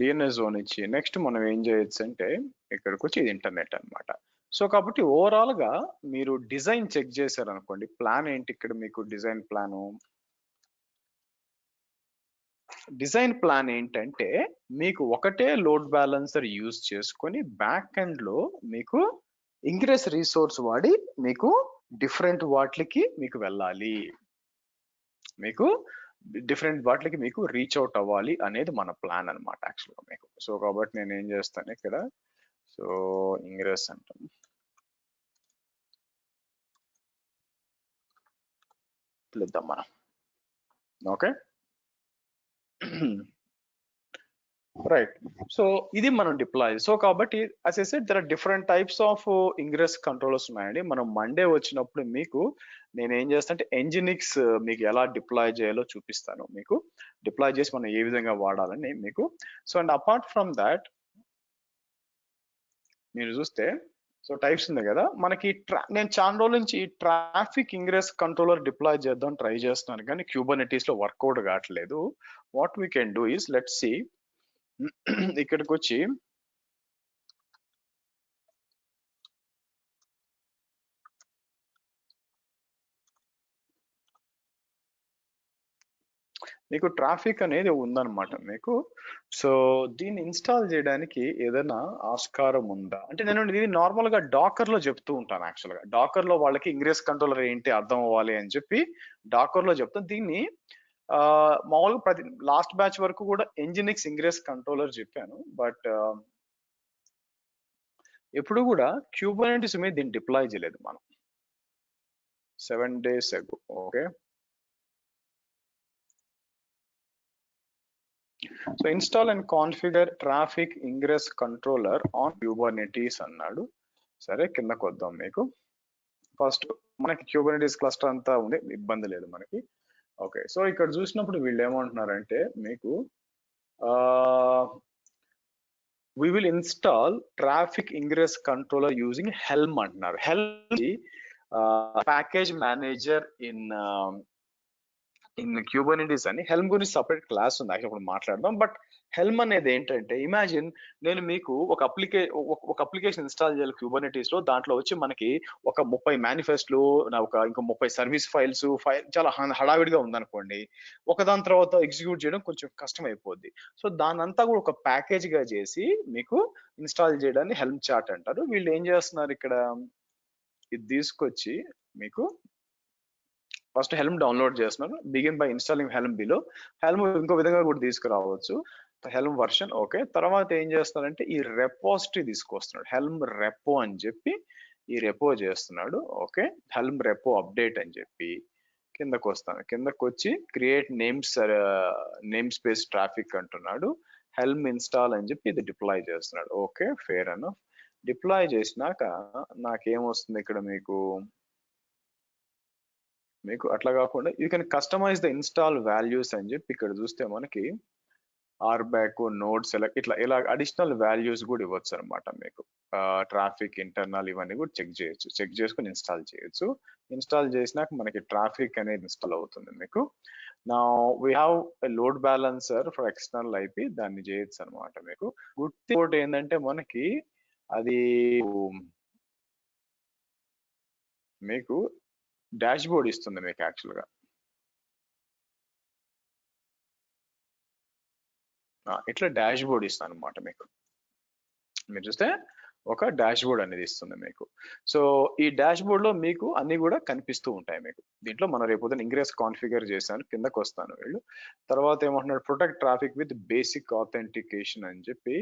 డిఎన్ఎస్ జోన్ ఇచ్చి నెక్స్ట్ మనం ఏం చేయొచ్చు అంటే ఇక్కడికి వచ్చి ఇది ఇంటర్నెట్ అన్నమాట. సో కాబట్టి ఓవరాల్ గా మీరు డిజైన్ చెక్ చేశారు అనుకోండి, ప్లాన్ ఏంటి ఇక్కడ మీకు, డిజైన్ ప్లాన్ ఏంటంటే మీకు ఒకటే లోడ్ బ్యాలెన్సర్ యూజ్ చేసుకొని బ్యాక్ ఎండ్ లో మీకు ఇంగ్రెస్ రిసోర్స్ వాడి మీకు డిఫరెంట్ వాటికి మీకు వెళ్ళాలి, మీకు డిఫరెంట్ వాటికి మీకు రీచ్ అవుట్ అవ్వాలి అనేది మన ప్లాన్ అనమాట యాక్చువల్గా మీకు. సో కాబట్టి నేను ఏం చేస్తాను ఇక్కడ, సో ఇంగ్రెస్ అంటాం, ఇద్దాం మనం. Okay right. సో ఇది మనం డిప్లాయ్. సో కాబట్టి as I said there are different types of ingress controllers ఉన్నాయండి. మనం మండే వచ్చినప్పుడు మీకు నేను ఏం చేస్తాను అంటే ఎంజినిక్స్ మీకు ఎలా డిప్లాయ్ చేయాలో చూపిస్తాను మీకు, డిప్లాయ్ చేసి మనం ఏ విధంగా వాడాలని మీకు. So and apart from that మీరు చూస్తే సో టైప్స్ ఉంది కదా మనకి, నేను చాలా రోజుల నుంచి ట్రాఫిక్ ఇంగ్రెస్ కంట్రోలర్ డిప్లాయ్ చేద్దాం ట్రై చేస్తున్నాను కానీ క్యూబర్నెటీస్ లో వర్కౌట్ కావట్లేదు. What we can do is let's see, ఇక్కడికి వచ్చి మీకు ట్రాఫిక్ అనేది ఉందన్నమాట మీకు. సో దీన్ని ఇన్స్టాల్ చేయడానికి ఏదైనా ఆస్కారం ఉందా అంటే, నేను ఇది నార్మల్ గా డాకర్ లో చెప్తూ ఉంటాను యాక్చువల్ గా. డాకర్ లో వాళ్ళకి ఇంగ్రెస్ కంట్రోలర్ ఏంటి అర్థం అవ్వాలి అని చెప్పి డాకర్ లో చెప్తాను. దీన్ని మామూలుగా ప్రతి లాస్ట్ బ్యాచ్ వరకు కూడా ఎంజినిక్స్ ఇంగ్రెస్ కంట్రోలర్ చెప్పాను, బట్ ఎప్పుడు కూడా క్యూబర్నెటిస్ మీద దీన్ని డిప్లాయ్ చేయలేదు మనం 7 days ago. Okay, so install and configure traffic ingress controller on Kubernetes అన్నాడు. సరే కిందకు వద్దాం మీకు. ఫస్ట్ మనకి క్యూబర్నెటీస్ క్లస్టర్ అంతా ఉంది, ఇబ్బంది లేదు మనకి. ఓకే, సో ఇక్కడ చూసినప్పుడు వీళ్ళు ఏమంటున్నారంటే మీకు we will install traffic ingress controller using Helm అంటున్నారు. Helm package manager in Kubernetes అని. హెల్మ్ గురించి సపరేట్ క్లాస్ ఉంది యాక్చువల్, ఇప్పుడు మాట్లాడదాం. బట్ హెల్మ్ అనేది ఏంటంటే, ఇమాజిన్ నేను మీకు ఒక అప్లికేషన్ ఇన్స్టాల్ చేయాలి క్యూబర్నెటీస్ లో, దాంట్లో వచ్చి మనకి ఒక 30 మేనిఫెస్ట్లు, ఇంకో 30 సర్వీస్ ఫైల్ చాలా హడావిడిగా ఉందనుకోండి, ఒకదాని తర్వాత ఎగ్జిక్యూట్ చేయడం కొంచెం కష్టం అయిపోద్ది. సో దానంతా కూడా ఒక ప్యాకేజ్ గా చేసి మీకు ఇన్స్టాల్ చేయడాన్ని హెల్మ్ చార్ట్ అంటారు. వీళ్ళు ఏం చేస్తున్నారు ఇక్కడ, ఇది తీసుకొచ్చి మీకు ఫస్ట్ హెల్మ్ డౌన్లోడ్ చేస్తున్నారు. Begin by installing Helm below. Helm ఇంకో విధంగా కూడా తీసుకురావచ్చు, హెల్మ్ వర్షన్. ఓకే, తర్వాత ఏం చేస్తున్నారంటే ఈ రెపోజిటరీ తీసుకొస్తున్నాడు, హెల్మ్ రెపో అని చెప్పి ఈ రెపో చేస్తున్నాడు. ఓకే, హెల్మ్ రెపో అప్డేట్ అని చెప్పి కిందకు వస్తాను. కిందకు వచ్చి క్రియేట్ నేమ్ స్పేస్ ట్రాఫిక్ అంటున్నాడు, హెల్మ్ ఇన్స్టాల్ అని చెప్పి ఇది డిప్లాయ్ చేస్తున్నాడు. Okay, fair enough. డిప్లాయ్ చేసినాక నాకేమొస్తుంది ఇక్కడ మీకు, మీకు అట్లా కాకుండా you can customize the install values అని చెప్పి ఇక్కడ చూస్తే మనకి ఆర్బ్యాక్ నోడ్ సెలెక్ట్ ఇట్లా ఇలా అడిషనల్ వాల్యూస్ కూడా ఇవ్వచ్చు అనమాట మీకు. ట్రాఫిక్ ఇంటర్నల్ ఇవన్నీ కూడా చెక్ చేసుకుని ఇన్స్టాల్ చేయొచ్చు. ఇన్స్టాల్ చేసినాక మనకి ట్రాఫిక్ అనేది ఇన్స్టాల్ అవుతుంది మీకు. నా we have a load balancer for external IP, దాన్ని చేయొచ్చు అనమాట మీకు. గుడ్ థింగ్ ఏంటంటే మనకి అది మీకు డాష్ బోర్డ్ ఇస్తుంది మీకు యాక్చువల్గా. ఇట్లా డాష్ బోర్డ్ ఇస్తాను అనమాట మీకు. మీరు చూస్తే ఒక డాష్ బోర్డ్ అనేది ఇస్తుంది మీకు. సో ఈ డాష్ బోర్డ్ లో మీకు అన్ని కూడా కనిపిస్తూ ఉంటాయి మీకు. దీంట్లో మనం రేపు ఇంగ్రెస్ కాన్ఫిగర్ చేశాను, కిందకు వస్తాను వీళ్ళు. తర్వాత ఏమంటున్నారు, protect traffic with basic authentication అని చెప్పి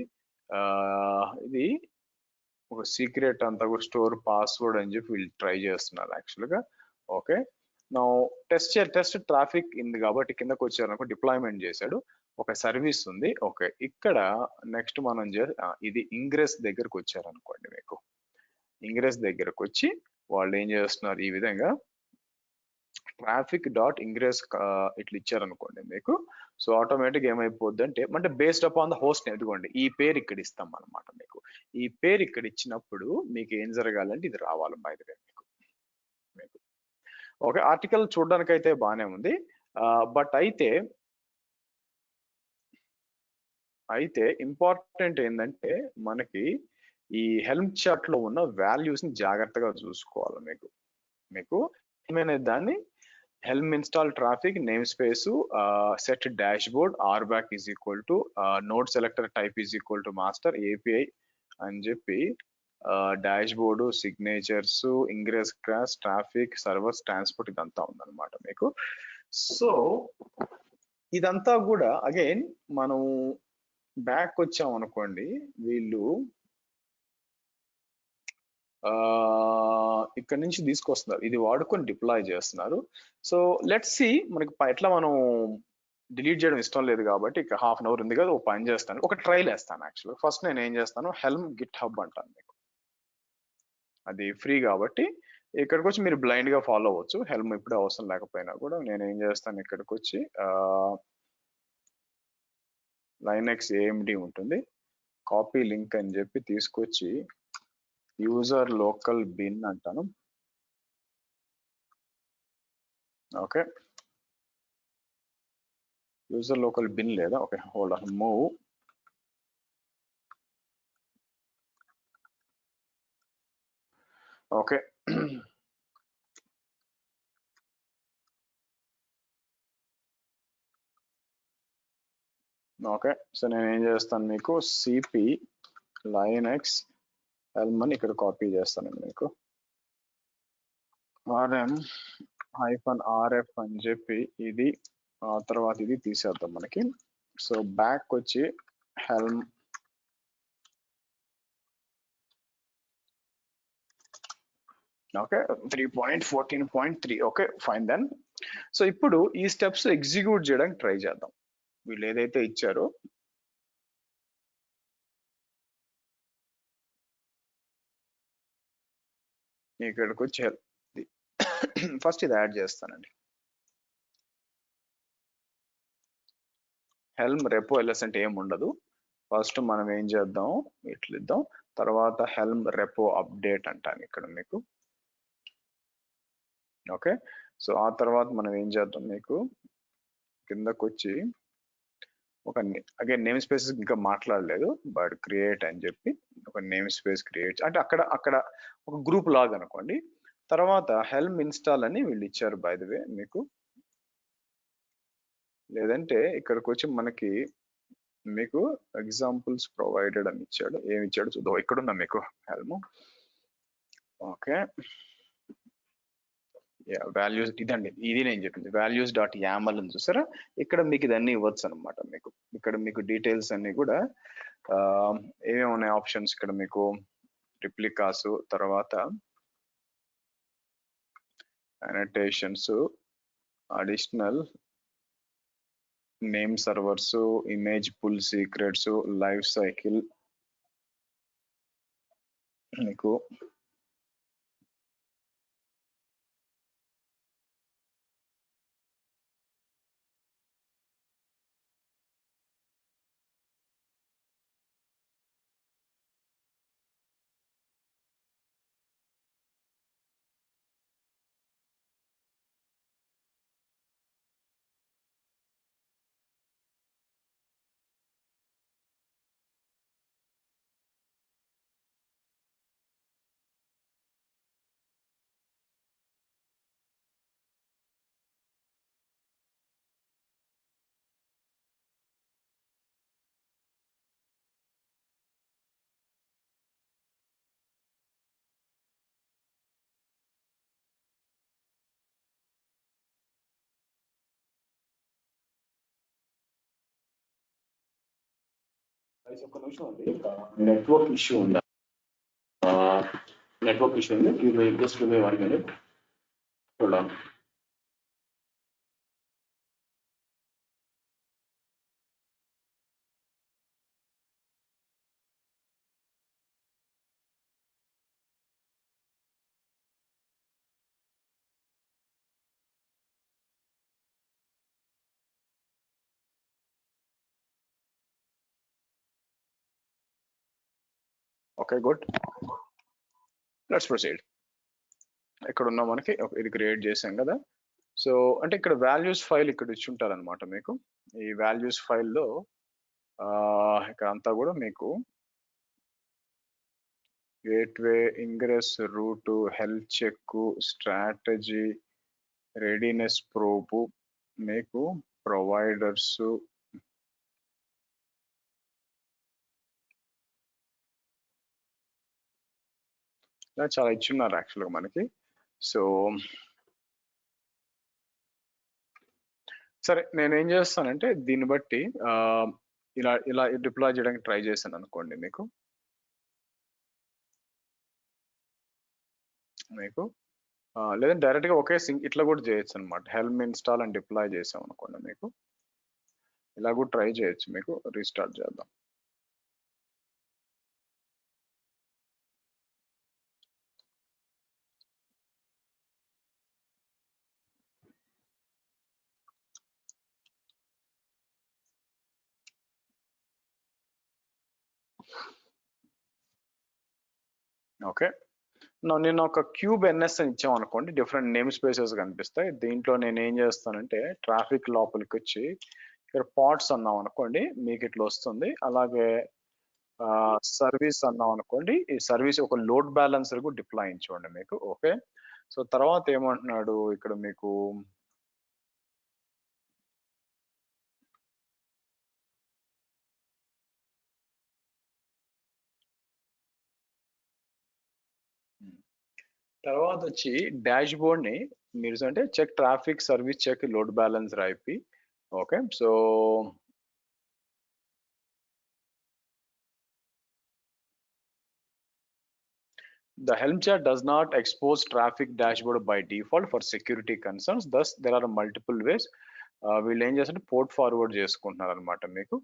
ఇది ఒక సీక్రెట్ అంతా కూడా స్టోర్ పాస్వర్డ్ అని చెప్పి వీళ్ళు ట్రై చేస్తున్నారు యాక్చువల్గా. ఓకే, నా టెస్ట్ ట్రాఫిక్ ఉంది కాబట్టి కిందకు వచ్చారనుకో డిప్లాయ్మెంట్ చేశాడు, ఒక సర్వీస్ ఉంది. ఓకే, ఇక్కడ నెక్స్ట్ మనం ఇది ఇంగ్రెస్ దగ్గరకు వచ్చారనుకోండి మీకు. ఇంగ్రెస్ దగ్గరకు వచ్చి వాళ్ళు ఏం చేస్తున్నారు, ఈ విధంగా ట్రాఫిక్ డాట్ ఇంగ్రెస్ ఇట్లా ఇచ్చారనుకోండి మీకు. సో ఆటోమేటిక్ ఏమైపోద్ది అంటే బేస్డ్ అపాన్ ద హోస్ట్ ఎదుగుకోండి, ఈ పేరు ఇక్కడ ఇస్తాం అనమాట మీకు. ఈ పేరు ఇక్కడ ఇచ్చినప్పుడు మీకు ఏం జరగాలంటే ఇది రావాలి బై ద వే మీకు. ఓకే, ఆర్టికల్ చూడడానికి అయితే బాగానే ఉంది. బట్ అయితే ఇంపార్టెంట్ ఏంటంటే మనకి ఈ హెల్మ్ చార్ట్ లో ఉన్న వాల్యూస్ ని జాగ్రత్తగా చూసుకోవాలి మీకు ఏమైనా దాన్ని helm install traefik namespace set dashboard RBAC is equal to node selector type is equal to master API అని చెప్పి dashboard signatures ingress cross traffic servers transport ఇదంతా ఉందన్నమాట మీకు. సో ఇదంతా కూడా అగైన్ మనం బ్యాక్ వచ్చాం అనుకోండి, వీళ్ళు ఇక్కడ నుంచి తీసుకొస్తున్నారు, ఇది వాడుకొని డిప్లాయ్ చేస్తున్నారు. సో లెట్స్ సి మనకి ఎట్లా మనం డిలీట్ చేయడం ఇష్టం లేదు కాబట్టి ఇక హాఫ్ అన్ అవర్ ఉంది కదా, ఒక పని చేస్తాను, ఒక ట్రైల్ వేస్తాను యాక్చువల్గా. ఫస్ట్ నేను ఏం చేస్తాను, హెల్మ్ గిట్ హబ్ అంటాను మీకు, అది ఫ్రీ కాబట్టి ఇక్కడికి వచ్చి మీరు బ్లైండ్ గా ఫాలో అవ్వచ్చు. హెల్మ్ ఇప్పుడే అవసరం లేకపోయినా కూడా నేను ఏం చేస్తాను, ఇక్కడికి వచ్చి లైనెక్స్ ఏఎండి ఉంటుంది, కాపీ లింక్ అని చెప్పి తీసుకొచ్చి యూజర్ లోకల్ బిన్ అంటాను. ఓకే, యూజర్ లోకల్ బిన్ లేదా, okay hold on, move okay. Okay, so నేను ఏం చేస్తాను మీకు సిపి లైనెక్స్ హెల్మ్ అని ఇక్కడ కాపీ చేస్తాను మీకు, ఆర్ఎం -RF అని చెప్పి ఇది, తర్వాత ఇది తీసేద్దాం మనకి. సో బ్యాక్ వచ్చి Helm okay 3.14.3 okay fine then. So ఇప్పుడు ఈ స్టెప్స్ ఎగ్జిక్యూట్ చేయడానికి ట్రై చేద్దాం. వీళ్ళు ఏదైతే ఇచ్చారో ఇక్కడికి వచ్చి ఫస్ట్ ఇది యాడ్ చేస్తానండి, హెల్మ్ రెపో ఎల్ఎస్ అంటే ఏం ఉండదు. ఫస్ట్ మనం ఏం చేద్దాం, ఇట్లా ఇద్దాం, తర్వాత హెల్మ్ రెపో అప్డేట్ అంటాను ఇక్కడ మీకు. ఓకే, సో ఆ తర్వాత మనం ఏం చేద్దాం, మీకు కిందకు వచ్చి ఒక అగైన్ నేమ్ స్పేసెస్ ఇంకా మాట్లాడలేదు, బట్ క్రియేట్ అని చెప్పి ఒక నేమ్ స్పేస్ క్రియేట్ అంటే అక్కడ ఒక గ్రూప్ లాగ్ అనుకోండి. తర్వాత హెల్మ్ ఇన్స్టాల్ అని వీళ్ళు ఇచ్చారు బై ద వే మీకు. లేదంటే ఇక్కడికి వచ్చి మీకు ఎగ్జాంపుల్స్ ప్రొవైడెడ్ అని ఇచ్చాడు, ఏమి ఇచ్చాడు చూద్దాం. ఇక్కడ ఉందా మీకు హెల్మ్. ఓకే, వాల్యూస్ ఇదండి, ఇది నేను చెప్పింది వాల్యూస్ డాట్ యామల్ అని చూసారా, ఇక్కడ మీకు ఇదన్నీ ఇవ్వచ్చు అనమాట మీకు. ఇక్కడ మీకు డీటెయిల్స్ అన్ని కూడా ఏమేమి ఉన్నాయి ఆప్షన్స్ ఇక్కడ మీకు, రిప్లికాస్, తర్వాత annotations, additional name servers, image pull secrets, lifecycle మీకు ఒక నిమిషం ఉంది, నెట్వర్క్ ఇష్యూ ఉందా? నెట్వర్క్ ఇష్యూ ఉంది, just give me 1 minute. Hold on. Okay, good. Let's proceed. ఇక్కడ ఉన్న మనకి ఇది క్రియేట్ చేసాం కదా. సో అంటే ఇక్కడ వాల్యూస్ ఫైల్ ఇక్కడ ఇచ్చి ఉంటారనమాట మీకు. ఈ వాల్యూస్ ఫైల్లో ఇక్కడ అంతా కూడా మీకు gateway, ingress, route, health check, strategy, readiness probe, మీకు ప్రొవైడర్స్, ఇలా చాలా ఇచ్చున్నారు యాక్చువల్గా మనకి. సో సరే, నేను ఏం చేస్తానంటే దీన్ని బట్టి ఇలా ఇలా డిప్లాయ్ చేయడానికి ట్రై చేశాను అనుకోండి. మీకు లేదంటే డైరెక్ట్గా ఒకే ఇట్లా కూడా చేయొచ్చు అనమాట. హెల్మ్ ఇన్స్టాల్ అండ్ డిప్లాయ్ చేసాం అనుకోండి, మీకు ఇలా కూడా ట్రై చేయొచ్చు. మీకు రీస్టార్ట్ చేద్దాం. ఓకే, నేను ఒక క్యూబ్ ఎన్ఎస్ అని ఇచ్చాం అనుకోండి, డిఫరెంట్ నేమ్ స్పేసెస్ కనిపిస్తాయి. దీంట్లో నేను ఏం చేస్తానంటే ట్రాఫిక్ లోపలికి వచ్చి ఇక్కడ పాడ్స్ అన్నాం అనుకోండి, మీకు ఇట్లా వస్తుంది. అలాగే సర్వీస్ అన్నాం అనుకోండి, ఈ సర్వీస్ ఒక లోడ్ బ్యాలెన్సర్ కూడా డిప్లాయ్ చూడండి మీకు. ఓకే, సో తర్వాత ఏమంటున్నాడు ఇక్కడ మీకు, తర్వాత వచ్చి డాష్ బోర్డ్ ని మీరు అంటే check traffic service check load balancer IP. Okay, so the Helm chart does not expose traffic dashboard by default for security concerns. Thus, there are multiple ways. వీళ్ళు ఏం చేస్తుంటే పోర్ట్ ఫార్వర్డ్ చేసుకుంటున్నారు అనమాట. మీకు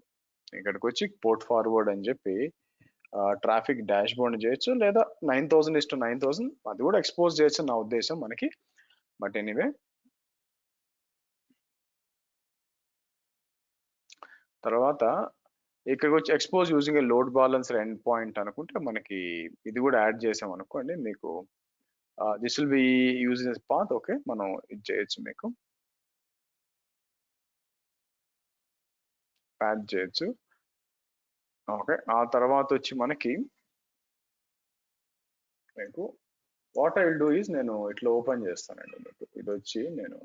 ఇక్కడికి వచ్చి పోర్ట్ ఫార్వర్డ్ అని చెప్పి ట్రాఫిక్ డాష్ బోర్డ్ చేయొచ్చు, లేదా 9000:9000 అది కూడా ఎక్స్పోజ్ చేయొచ్చు నా ఉద్దేశం మనకి. బట్ ఎనీవే, తర్వాత ఇక్కడికి వచ్చి expose using a load balancer end point అనుకుంటే మనకి ఇది కూడా యాడ్ చేసాం అనుకోండి, మీకు this will be using path. Okay, మనం ఇది చేయొచ్చు, మీకు యాడ్ చేయొచ్చు. ఓకే, ఆ తర్వాత వచ్చి మనకి మీకు what I will do is నేను ఇట్లా ఓపెన్ చేస్తానండి. మీకు ఇది వచ్చి నేను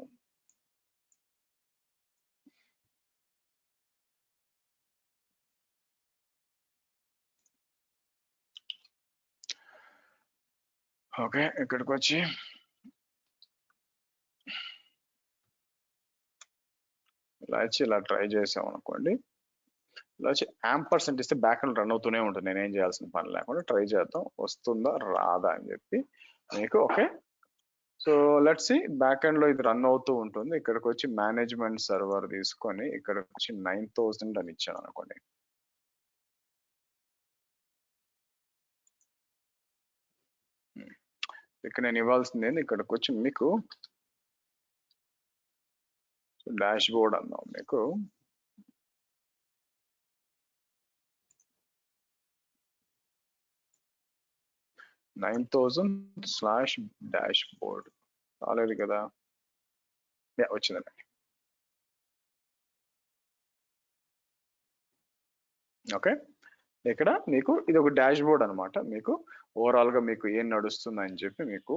ఓకే ఇక్కడికి వచ్చి ఇలా వచ్చి ఇలా ట్రై చేసాం అనుకోండి. ఇలా వచ్చి యాంపర్సెంట్ ఇస్తే బ్యాక్ అండ్ రన్ అవుతూనే ఉంటుంది, నేనేం చేయాల్సిన పని లేకుండా. ట్రై చేద్దాం వస్తుందా రాదా అని చెప్పి మీకు. Okay, so let's see back end లో ఇది రన్ అవుతూ ఉంటుంది. ఇక్కడికి వచ్చి మేనేజ్మెంట్ సర్వర్ తీసుకొని ఇక్కడికి వచ్చి 9000 అని ఇచ్చాను అనుకోండి. ఇక్కడ నేను ఇవ్వాల్సింది ఏంది, ఇక్కడికి వచ్చి మీకు డాష్ బోర్డ్ అన్నాం. మీకు $9000/dashboard రాలేదు కదా, వచ్చిందండి. ఓకే, ఇక్కడ మీకు ఇది ఒక డాష్ బోర్డ్ అనమాట. మీకు ఓవరాల్ గా మీకు ఏం నడుస్తుంది అని చెప్పి మీకు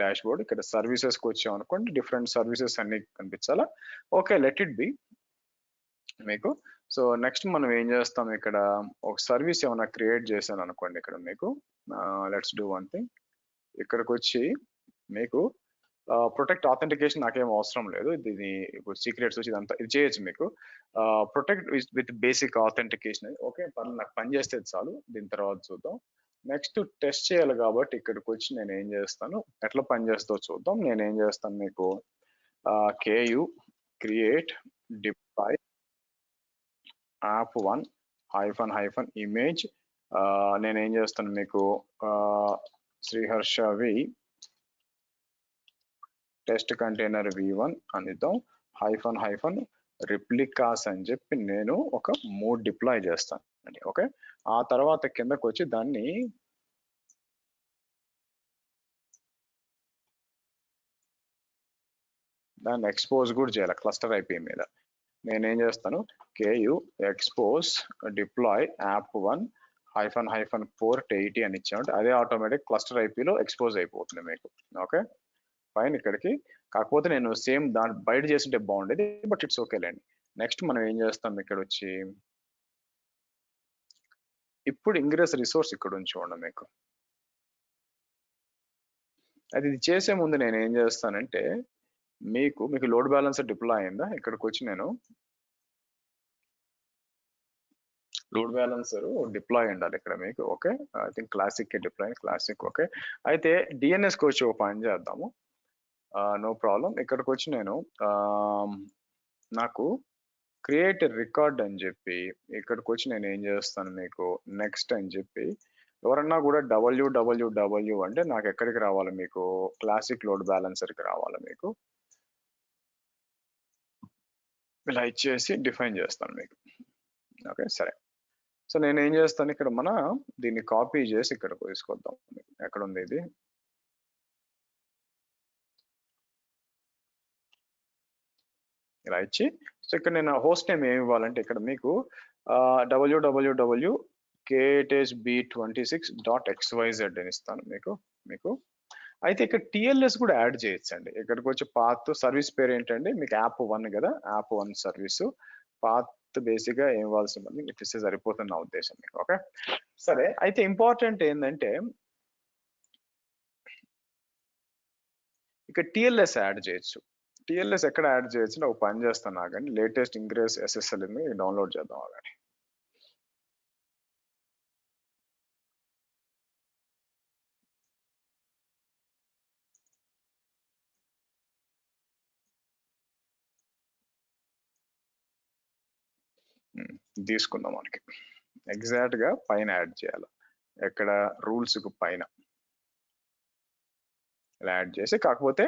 డాష్ బోర్డ్. ఇక్కడ సర్వీసెస్ కి వచ్చాం అనుకోండి, డిఫరెంట్ సర్వీసెస్ అన్ని కనిపించాలా. ఓకే, లెట్ ఇట్ బి మీకు. సో నెక్స్ట్ మనం ఏం చేస్తాం, ఇక్కడ ఒక సర్వీస్ ఏమైనా క్రియేట్ చేశాను అనుకోండి. ఇక్కడ మీకు లెట్స్ డూ వన్ థింగ్. ఇక్కడికి వచ్చి మీకు ప్రొటెక్ట్ ఆథెంటికేషన్ నాకేం అవసరం లేదు. ఇది ఇప్పుడు సీక్రెట్స్ వచ్చి ఇదంతా ఇది చేయొచ్చు మీకు. Protect with basic authentication. Okay, పర్లేదు, నాకు పని చేస్తే చాలు. దీని తర్వాత చూద్దాం. నెక్స్ట్ టెస్ట్ చేయాలి కాబట్టి ఇక్కడికి వచ్చి నేను ఏం చేస్తాను, ఎట్లా పని చేస్తో చూద్దాం. నేను ఏం చేస్తాను మీకు, KU create deploy app1 --- image. నేను ఏం చేస్తాను మీకు, శ్రీహర్షవి టెస్ట్ కంటైనర్ v1 అనిద్దాం, -- రిప్లికాస్ అని చెప్పి నేను ఒక 3 డిప్లాయ్ చేస్తాను అండి. ఓకే, ఆ తర్వాత కిందకు వచ్చి దాన్ని ఎక్స్పోజ్ కూడా చేయాలి క్లస్టర్ ఐపీ మీద. నేనేం చేస్తాను, KU expose deploy app1 --- port 80 అని ఇచ్చామంటే అదే ఆటోమేటిక్ క్లస్టర్ ఐపీలో ఎక్స్పోజ్ అయిపోతుంది మీకు. Okay fine. ఇక్కడికి కాకపోతే నేను సేమ్ దాన్ని బయట చేస్తుంటే బాగుండేది, బట్ ఇట్స్ ఓకే లేండి. నెక్స్ట్ మనం ఏం చేస్తాం, ఇక్కడ వచ్చి ఇప్పుడు ఇంగ్రెస్ రిసోర్స్ ఇక్కడ ఉంది చూడండి మీకు. అది ఇది చేసే ముందు నేను ఏం చేస్తానంటే మీకు లోడ్ బ్యాలెన్సర్ డిప్లాయ్ అయిందా, ఇక్కడికి వచ్చి నేను లోడ్ బ్యాలెన్సర్ డిప్లాయ్ ఉండాలి ఇక్కడ మీకు. Okay, I think classic deploy, classic. Okay, అయితే డిఎన్ఎస్ కి వచ్చి ఒక పని చేద్దాము, నో ప్రాబ్లం. ఇక్కడికి వచ్చి నేను నాకు క్రియేట్ రికార్డ్ అని చెప్పి ఇక్కడికి వచ్చి నేను ఏం చేస్తాను మీకు, నెక్స్ట్ అని చెప్పి ఎవరన్నా కూడా www అంటే నాకు ఎక్కడికి రావాలి మీకు, క్లాసిక్ లోడ్ బ్యాలెన్సర్కి రావాలి మీకు. ఇలా ఇచ్చేసి డిఫైన్ చేస్తాను మీకు. ఓకే సరే, సో నేను ఏం చేస్తాను, ఇక్కడ మన దీన్ని కాపీ చేసి ఇక్కడ తీసుకొద్దాం. ఎక్కడ ఉంది ఇది, ఇలా ఇచ్చి, సో ఇక్కడ నేను హోస్ట్ నేమ్ ఏమి ఇవ్వాలంటే ఇక్కడ మీకు www.kthb26.xyz అని ఇస్తాను మీకు. అయితే ఇక్కడ TLS కూడా యాడ్ చేయొచ్చండి. ఇక్కడికి వచ్చి పాత్ సర్వీస్ పేరు ఏంటండి మీకు, app1 కదా, app1 సర్వీస్ పాత్ బేసిక్ గా ఏం ఇవ్వాల్సి ఉంది ఇస్తే సరిపోతుంది నా ఉద్దేశం మీకు. ఓకే సరే, అయితే ఇంపార్టెంట్ ఏంటంటే ఇక్కడ TLS యాడ్ చేయొచ్చు. TLS ఎక్కడ యాడ్ చేయొచ్చు, ఒక పని చేస్తాను ఆగండి, లేటెస్ట్ ఇంగ్రెస్ SSL ని డౌన్లోడ్ చేద్దాం ఆగండి. తీసుకుందాం, మనకి ఎగ్జాక్ట్ గా పైన యాడ్ చేయాలి, ఎక్కడ రూల్స్ కు పైన ఇలా యాడ్ చేసి, కాకపోతే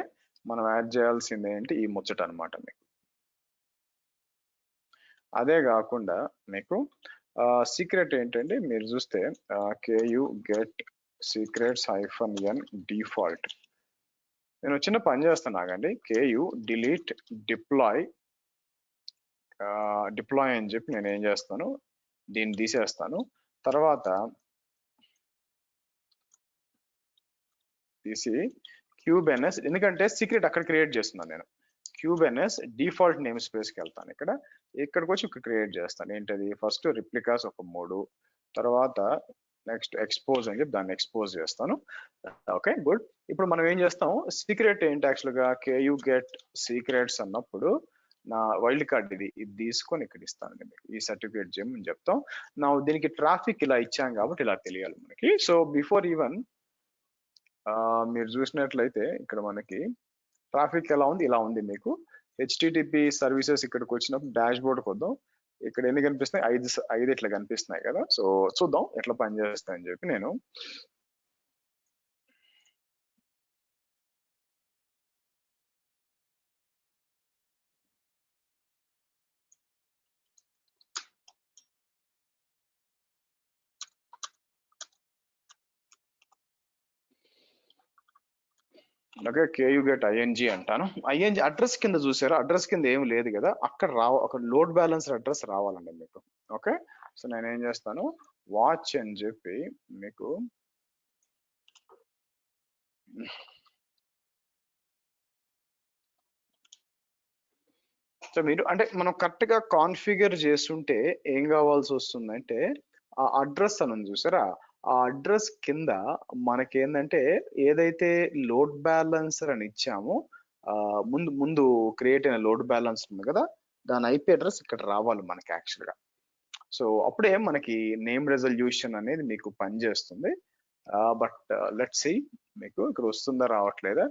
మనం యాడ్ చేయాల్సింది ఏంటి, ఈ ముచ్చట అనమాట మీకు. అదే కాకుండా మీకు సీక్రెట్ ఏంటంటే మీరు చూస్తే KU get secrets -n default. నేను చిన్న పని చేస్తాను ఆగండి, KU delete deploy అని చెప్పి నేను ఏం చేస్తాను, దీన్ని తీసేస్తాను. తర్వాత తీసి CubeNS, ఎందుకంటే సీక్రెట్ అక్కడ క్రియేట్ చేస్తున్నాను నేను. CubeNS డిఫాల్ట్ నేమ్ స్పేస్కి వెళ్తాను, ఇక్కడికి వచ్చి క్రియేట్ చేస్తాను. ఏంటది, ఫస్ట్ రిప్లికాస్ ఒక 3, తర్వాత నెక్స్ట్ ఎక్స్పోజ్ అని చెప్పి దాన్ని ఎక్స్పోజ్ చేస్తాను. Okay good. ఇప్పుడు మనం ఏం చేస్తాం, సీక్రెట్ ఏంటి యాక్చువల్గా, KU get secrets అన్నప్పుడు నా వైల్డ్ కార్డ్ ఇది తీసుకొని ఇక్కడ ఇస్తాను మీకు, ఈ సర్టిఫికేట్ జెమ్ అని చెప్తాం. నా దీనికి ట్రాఫిక్ ఇలా ఇచ్చాం కాబట్టి ఇలా తెలియాలి మనకి. సో బిఫోర్ ఈవెన్ మీరు చూసినట్లయితే ఇక్కడ మనకి ట్రాఫిక్ ఎలా ఉంది, ఇలా ఉంది మీకు. HTTP సర్వీసెస్ ఇక్కడికి వచ్చినప్పుడు డాష్ బోర్డ్కి వద్దాం. ఇక్కడ ఎన్ని కనిపిస్తున్నాయి, 5 ఇట్లా కనిపిస్తున్నాయి కదా. సో చూద్దాం ఎట్లా పనిచేస్తాయని చెప్పి నేను ఓకే KU get ING అంటాను. ING అడ్రస్ కింద చూసారా, అడ్రస్ కింద ఏం లేదు కదా, అక్కడ అక్కడ లోడ్ బ్యాలెన్సర్ అడ్రస్ రావాలండి మీకు. ఓకే సో నేను ఏం చేస్తాను, వాచ్ అని చెప్పి మీకు సో మీరు అంటే మనం కరెక్ట్ గా కాన్ఫిగర్ చేస్తుంటే ఏం కావాల్సి వస్తుందంటే ఆ అడ్రస్ అని చూసారా, ఆ అడ్రస్ కింద మనకేందంటే ఏదైతే లోడ్ బ్యాలెన్సర్ అని ఇచ్చామో ముందు ముందు క్రియేట్ అయిన లోడ్ బ్యాలెన్స్ ఉంది కదా, దాని ఐపీ అడ్రస్ ఇక్కడ రావాలి మనకి యాక్చువల్గా. సో అప్పుడే మనకి నేమ్ రెజల్యూషన్ అనేది మీకు పనిచేస్తుంది. బట్ లెట్స్ సి మీకు ఇక్కడ వస్తుందా రావట్లేదా.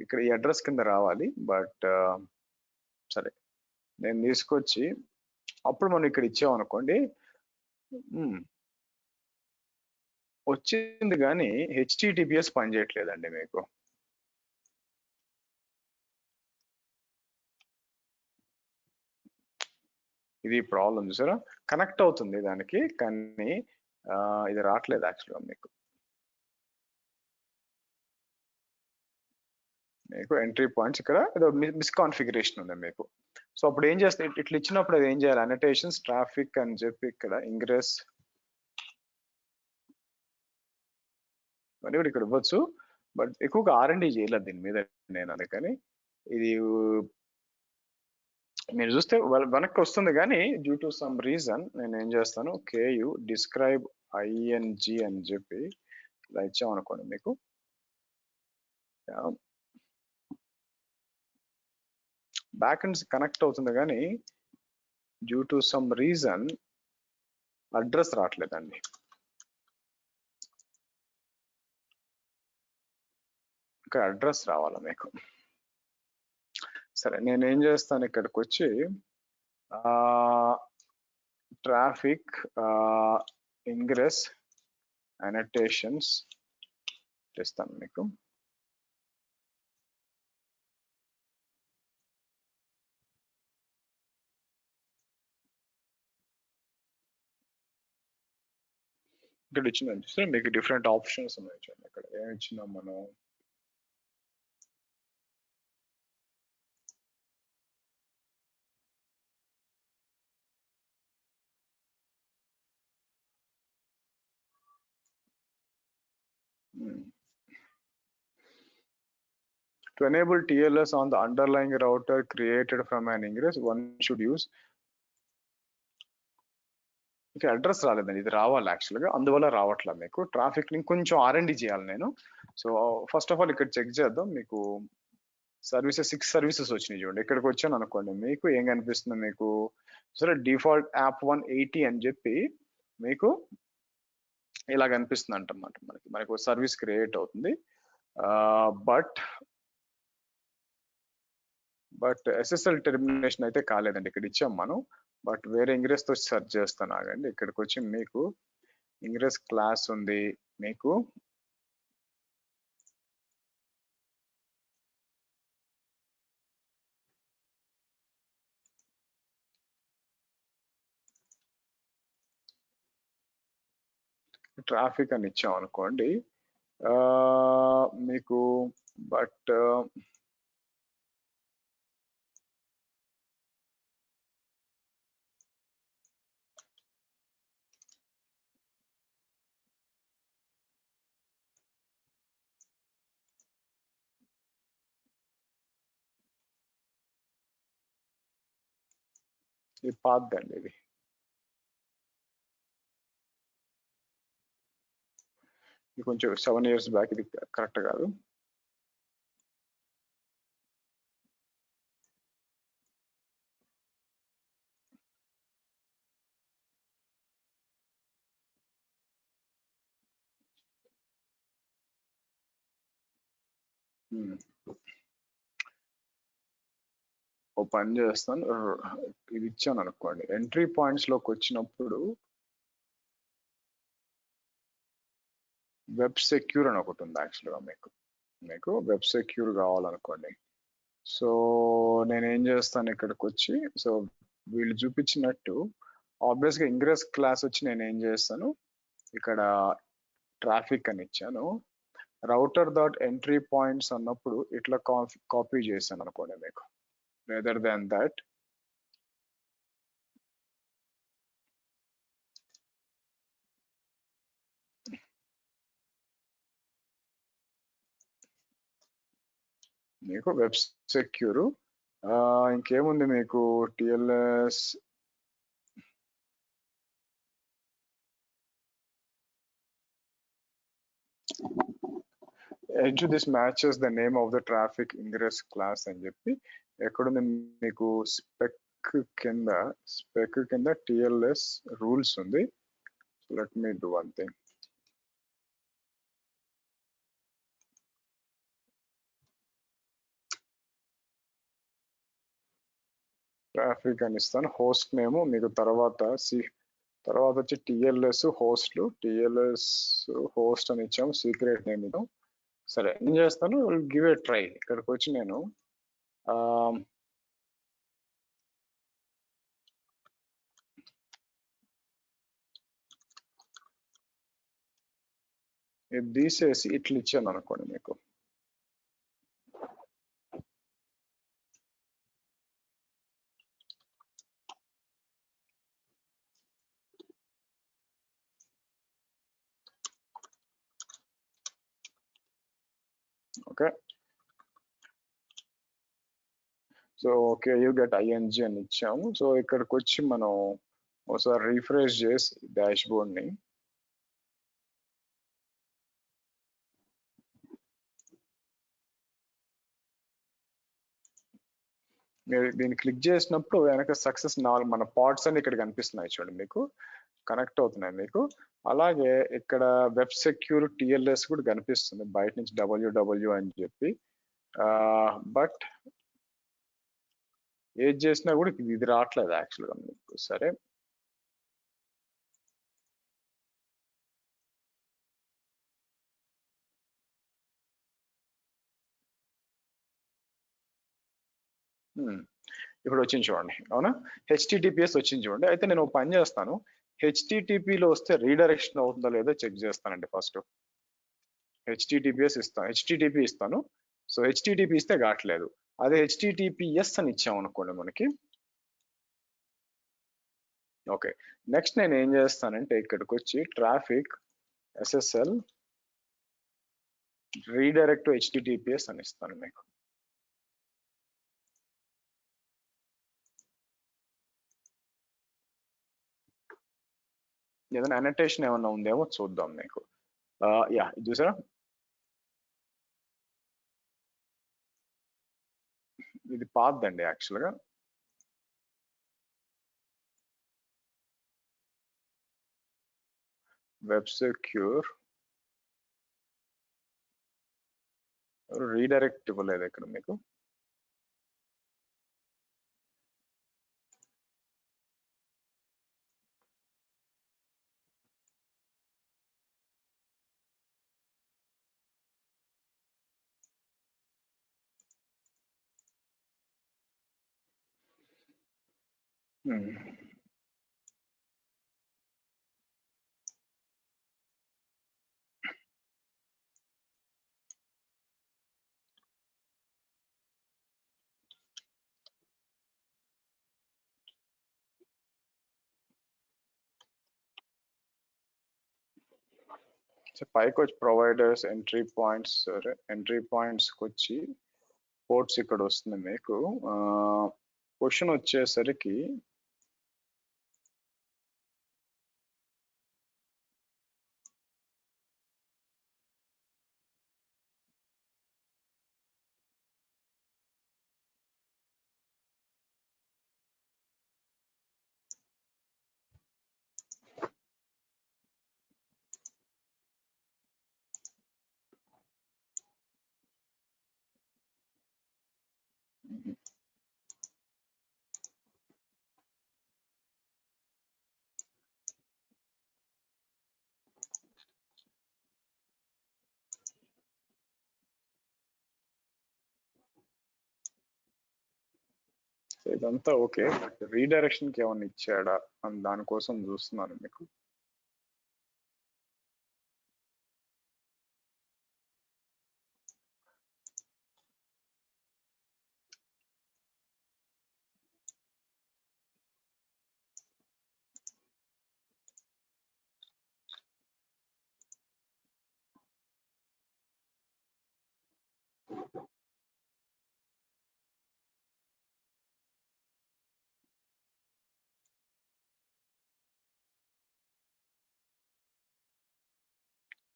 ఇక్కడ ఈ అడ్రస్ కింద రావాలి, బట్ సరే నేను తీసుకొచ్చి అప్పుడు మనం ఇక్కడ ఇచ్చామనుకోండి, వచ్చింది కానీ హెచ్టిటిపిఎస్ పనిచేయట్లేదండి మీకు. ఇది ప్రాబ్లం చూసారా, కనెక్ట్ అవుతుంది దానికి కానీ ఇది రావట్లేదు యాక్చువల్గా మీకు. మీకు ఎంట్రీ పాయింట్స్ ఇక్కడ ఏదో మిస్కాన్ఫిగరేషన్ ఉంది మీకు. సో అప్పుడు ఏం చేస్తే ఇట్లా ఇచ్చినప్పుడు అది ఏం చేయాలి, అనోటేషన్స్ ట్రాఫిక్ అని చెప్పి ఇక్కడ ఇంగ్రెస్ అని కూడా ఇక్కడ ఇవ్వచ్చు. బట్ ఎక్కువగా R&D చేయలేదు దీని మీద నేను, అందుకని ఇది మీరు చూస్తే వెనక్కి వస్తుంది కానీ డ్యూ టు సమ్ రీజన్ నేను ఏం చేస్తాను, కేయు డిస్క్రైబ్ ఐఎన్జి అని చెప్పి ఇలా ఇచ్చామనుకోండి మీకు. బ్యాక్ ఎండ్స్ కనెక్ట్ అవుతుంది కానీ due to some reason address రావట్లేదండి. ఇక్కడ అడ్రస్ రావాలా మీకు. సరే నేను ఏం చేస్తాను, ఇక్కడికి వచ్చి ట్రాఫిక్ ఇంగ్రెస్ అనోటేషన్స్ చేస్తాను మీకు. ఇక్కడ ఇచ్చిందని చూస్తే మీకు డిఫరెంట్ ఆప్షన్స్ ఉన్నాయి చూడండి. ఇక్కడ ఏమి ఇచ్చినాం మనం, to enable TLS on the underlying router created from an ingress, one should use. ఇక అడ్రస్ రాలేదండి, ఇది రావాలి యాక్చువల్గా, అందువల్ల రావట్లేదు మీకు. ట్రాఫిక్ లింక్ కొంచెం R&D చేయాలి నేను. సో ఫస్ట్ ఆఫ్ ఆల్ ఇక్కడ చెక్ చేద్దాం. మీకు సర్వీసెస్ 6 సర్వీసెస్ వచ్చినాయి చూడండి. ఇక్కడికి వచ్చాను అనుకోండి, మీకు ఏం కనిపిస్తుంది మీకు, సరే డిఫాల్ట్ యాప్ 180 అని చెప్పి మీకు ఇలా కనిపిస్తుంది అంటమాట. మనకు సర్వీస్ క్రియేట్ అవుతుంది. బట్ SSL టెర్మినేషన్ అయితే కాలేదండి, ఇక్కడ ఇచ్చాం మనం. బట్ వేరే ఇంగ్రెస్ తో సెర్చ్ చేస్తాను, ఆగండి. ఇక్కడికి వచ్చి మీకు ఇంగ్రెస్ క్లాస్ ఉంది మీకు. ట్రాఫిక్ అని ఇచ్చాం అనుకోండి మీకు. బట్ ఇది పాత్ అండి, ఇది కొంచెం 7 years బ్యాక్, ఇది కరెక్ట్ కాదు. ఓ పని చేస్తాను, ఇది ఇచ్చాను అనుకోండి. ఎంట్రీ పాయింట్స్ లోకి వచ్చినప్పుడు వెబ్ సెక్యూర్ అని ఒకటి ఉంది యాక్చువల్గా మీకు వెబ్ సెక్యూర్ కావాలనుకోండి. సో నేను ఏం చేస్తాను, ఇక్కడికి వచ్చి సో వీళ్ళు చూపించినట్టు ఆబ్వియస్గా ఇంగ్రెస్ క్లాస్ వచ్చి నేను ఏం చేస్తాను, ఇక్కడ ట్రాఫిక్ అని ఇచ్చాను. రౌటర్ డాట్ ఎంట్రీ పాయింట్స్ అన్నప్పుడు ఇట్లా కాపీ చేశాను అనుకోండి మీకు. రేదర్ దాన్ దట్ మీకు వెబ్ సెక్యూర్ ఇంకేముంది మీకు, TLS edge this matches the name of the traffic ingress class అని చెప్పి ఎక్కడుంది మీకు స్పెక్ కింద టిఎల్ఎస్ రూల్స్ ఉంది. Let me do one thing. Traffic అని ఇస్తాను. హోస్ట్ నేమ్ మీకు తర్వాత వచ్చి టిఎల్ఎస్ హోస్ట్ అని ఇచ్చాము. సీక్రెట్ నేమ్ ఇద్దాం. సరే ఏం చేస్తాను, గివ్ ఏ ట్రై. ఇక్కడికి వచ్చి నేను ఇది తీసేసి ఇట్లా ఇచ్చాను అనుకోండి మీకు. Okay, so okay you get ING అని ఇచ్చాము. సో ఇక్కడికి వచ్చి మనం ఒకసారి రిఫ్రెష్ చేసి డాష్ బోర్డ్ ని మీరు దీన్ని క్లిక్ చేసినప్పుడు వెనక సక్సెస్ మన పార్ట్స్ అన్ని ఇక్కడ కనిపిస్తున్నాయి చూడండి, మీకు కనెక్ట్ అవుతున్నాయి మీకు. అలాగే ఇక్కడ వెబ్ సెక్యూర్ టిఎల్ఎస్ కూడా కనిపిస్తుంది బయట నుంచి డబ్ల్యూడబ్ల్యూ అని చెప్పి. బట్ ఏది చేసినా కూడా ఇది రావట్లేదు యాక్చువల్గా మీకు. సరే ఇప్పుడు వచ్చింది చూడండి, అవునా? హెచ్టిటిపిఎస్ వచ్చింది చూడండి. అయితే నేను ఒక పని చేస్తాను, హెచ్టిటిపిలో వస్తే రీడైరెక్షన్ అవుతుందో లేదో చెక్ చేస్తానండి. ఫస్ట్ హెచ్టిటిపి ఇస్తాను. సో హెచ్టిటిపి ఇస్తే కావట్లేదు. అదే హెచ్టిటిపిఎస్ అని ఇచ్చాం అనుకోండి మనకి. ఓకే, నెక్స్ట్ నేను ఏం చేస్తానంటే ఇక్కడికి వచ్చి ట్రాఫిక్ ఎస్ఎస్ఎల్ రీడైరెక్ట్ హెచ్టిటిపిఎస్ అని ఇస్తాను మీకు. ఏదైనా అనటేషన్ ఏమన్నా ఉందేమో చూద్దాం మీకు. యా, చూసారా, ఇది పాత్ అండి యాక్చువల్గా. వెబ్ సెక్యూర్ రీడైరెక్ట్ ఇవ్వలేదు ఇక్కడ మీకు. పైకి వచ్చి ప్రొవైడర్స్ ఎంట్రీ పాయింట్స్కి వచ్చి పోర్ట్స్ ఇక్కడ వస్తుంది మీకు. క్వశ్చన్ వచ్చేసరికి ఇదంతా ఓకే, రీడైరెక్షన్ కి ఏమన్నా ఇచ్చాడా అని దానికోసం చూస్తున్నాను మీకు.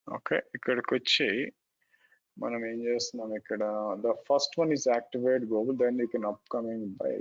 ఓకే, ఇక్కడికి వచ్చి మనం ఏం చేస్తున్నాం ఇక్కడ, the first one is activate Google, then you can upcoming by.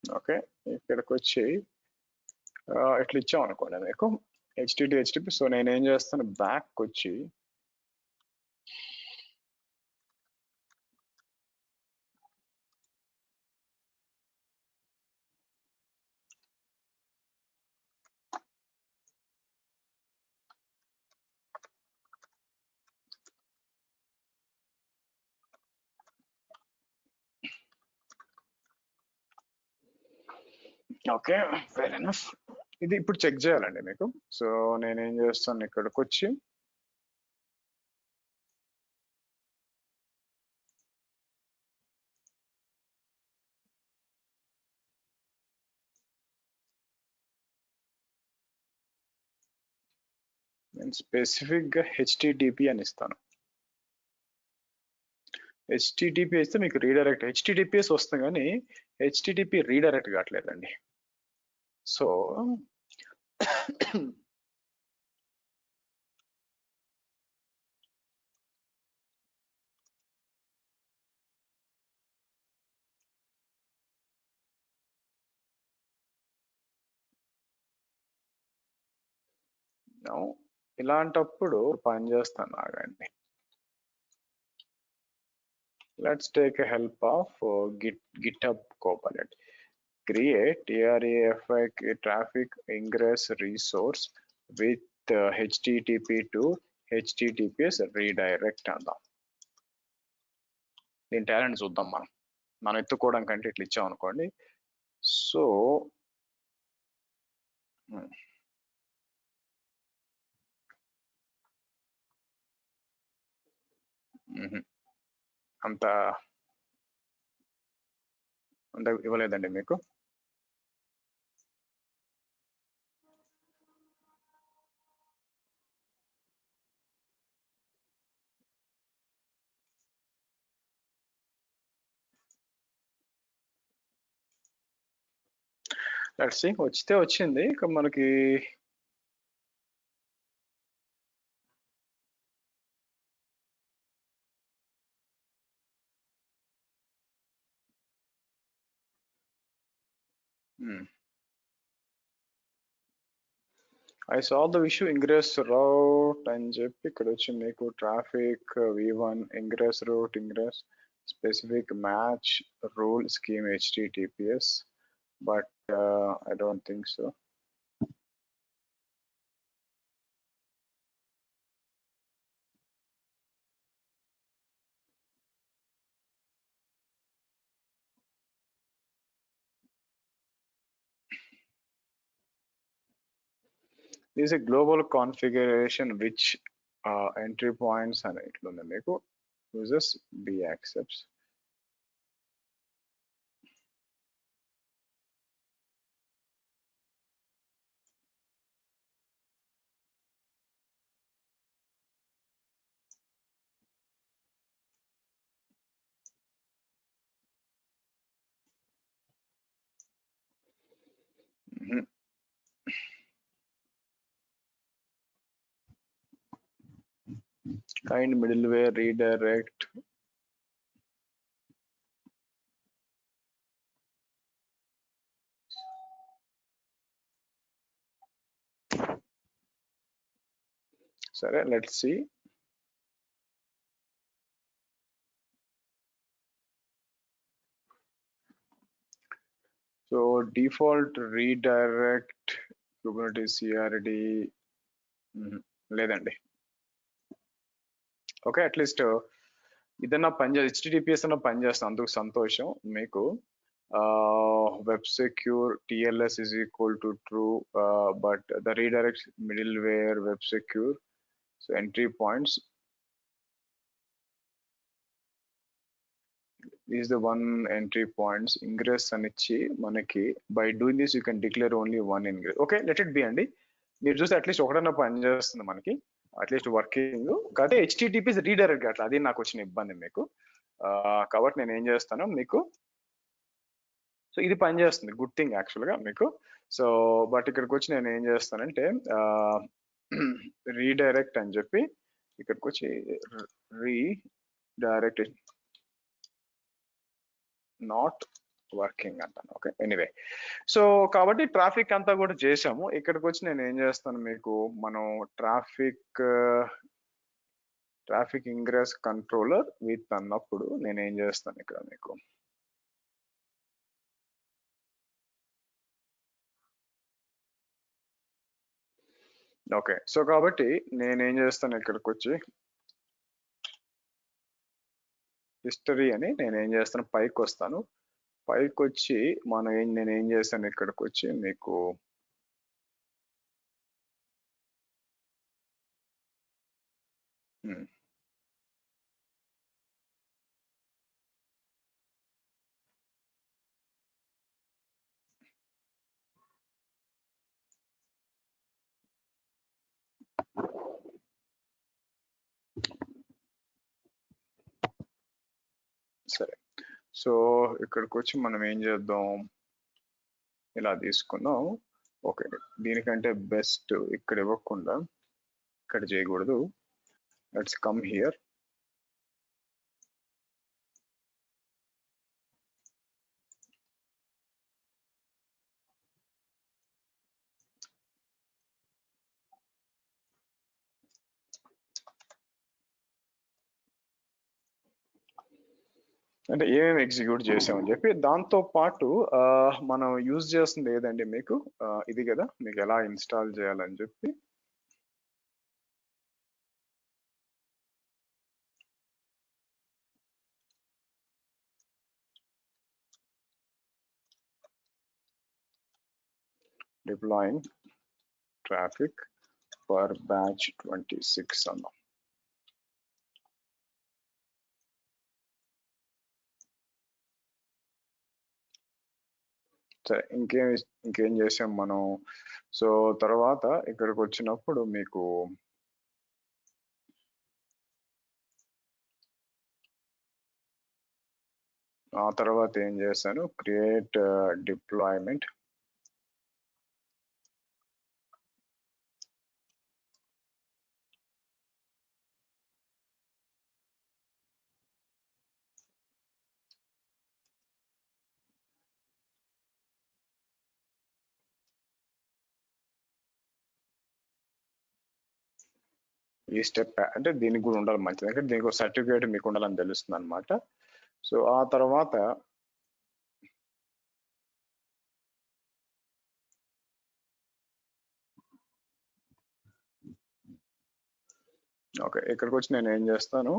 Okay, ఇక్కడికి వచ్చి ఇట్లా ఇచ్చాం అనుకోండి మీకు హెచ్టిటిపి. సో నేను ఏం చేస్తాను, బ్యాక్ వచ్చి ఓకే, ఫెయిర్ ఎనఫ్. ఇది ఇప్పుడు చెక్ చేయాలండి మీకు. సో నేనేం చేస్తాను, ఇక్కడికి వచ్చి నేను స్పెసిఫిక్ గా హెచ్టిటిపి అని ఇస్తాను. హెచ్టిటిపి ఇస్తే మీకు రీడైరెక్ట్, హెచ్టిటిపిఎస్ వస్తుంది కానీ హెచ్టిటిపి రీడైరెక్ట్ కావట్లేదండి. సో ఇలాంటప్పుడు పని చేస్తాను, ఆగండి. Let's take a help of GitHub Copilot. Create traffic ingress resource with HTTP to HTTPS redirect అందాం. దీని టాలెంట్ చూద్దాం. మనం ఎత్తుకోవడం కంటే ఇట్లా ఇచ్చాం అనుకోండి. సో అంత ఇవ్వలేదండి మీకు. లెట్స్ సీ, వచ్చితే వచ్చింది. ఇక మనకి I solve the issue ingress route అని చెప్పి ఇక్కడ వచ్చి మీకు traffic v1 ingress route ingress specific match rule scheme HTTPS, but I don't think so. This is a global configuration which entry points and ఇట్లుంది మీకు. Uses B accepts. Kind middleware redirect. సరే, let's see. So default redirect Kubernetes CRD లేదండి. ఓకే, అట్లీస్ట్ ఇదన్నా పనిచేస్తుంది, HTTPS అన్న పనిచేస్తుంది, అందుకు సంతోషం మీకు. web secure TLS is equal to true, but the redirect middleware web secure, so entry points is the one entry points ingress anichi manaki. By doing this you can declare only one ingress. Okay, let it be andi. మీరు చూస్తే అట్లీస్ట్ ఒకటన్నా పని చేస్తుంది మనకి, అట్లీస్ట్ వర్కింగ్. కాకపోతే హెచ్టిటిపిస్ రీడైరెక్ట్ అట్లా, అది నాకు వచ్చిన ఇబ్బంది మీకు. కాబట్టి నేను ఏం చేస్తాను మీకు, సో ఇది పని చేస్తుంది, గుడ్ థింగ్ యాక్చువల్గా మీకు. సో బట్ ఇక్కడికి వచ్చి నేను ఏం చేస్తానంటే రీడైరెక్ట్ అని చెప్పి ఇక్కడికి వచ్చి రీడైరెక్ట్ నాట్ వర్కింగ్ అంటాను. Okay, anyway. సో కాబట్టి ట్రాఫిక్ అంతా కూడా చేసాము. ఇక్కడికి వచ్చి నేను ఏం చేస్తాను మీకు, మనం ట్రాఫిక్ ఇంగ్రెస్ కంట్రోలర్ విత్ అన్నప్పుడు నేను ఏం చేస్తాను ఇక్కడ మీకు, ఓకే. సో కాబట్టి నేనేం చేస్తాను ఇక్కడికి వచ్చి హిస్టరీ అని నేనేం చేస్తాను, పైకి వస్తాను. పైకి వచ్చి నేనేం చేస్తాను ఇక్కడికి వచ్చి మీకు సరే. సో ఇక్కడికి వచ్చి మనం ఏం చేద్దాం, ఇలా తీసుకుందాం. ఓకే, దీనికంటే బెస్ట్ ఇక్కడ ఇవ్వకుండా ఇక్కడ చేయకూడదు. Let's come here. అంటే ఏమేమి ఎగ్జిక్యూట్ చేసామని చెప్పి, దాంతో పాటు మనం యూజ్ చేస్తుంది ఏదండి మీకు, ఇది కదా, మీకు ఎలా ఇన్స్టాల్ చేయాలని చెప్పి. డిప్లాయింగ్ ట్రాఫిక్ పర్ బ్యాచ్ 26 అన్నాం. సరే, ఇంకేం చేసాం మనం. సో తర్వాత ఇక్కడికి వచ్చినప్పుడు మీకు ఆ తర్వాత ఏం చేశాను, క్రియేట్ డిప్లాయ్మెంట్. ఈ స్టెప్ అంటే దీనికి కూడా ఉండాలి మంచిది, అంటే దీనికి ఒక సర్టిఫికేట్ మీకు ఉండాలని తెలుస్తుంది అనమాట. సో ఆ తర్వాత ఓకే, ఇక్కడికి వచ్చి నేను ఏం చేస్తాను,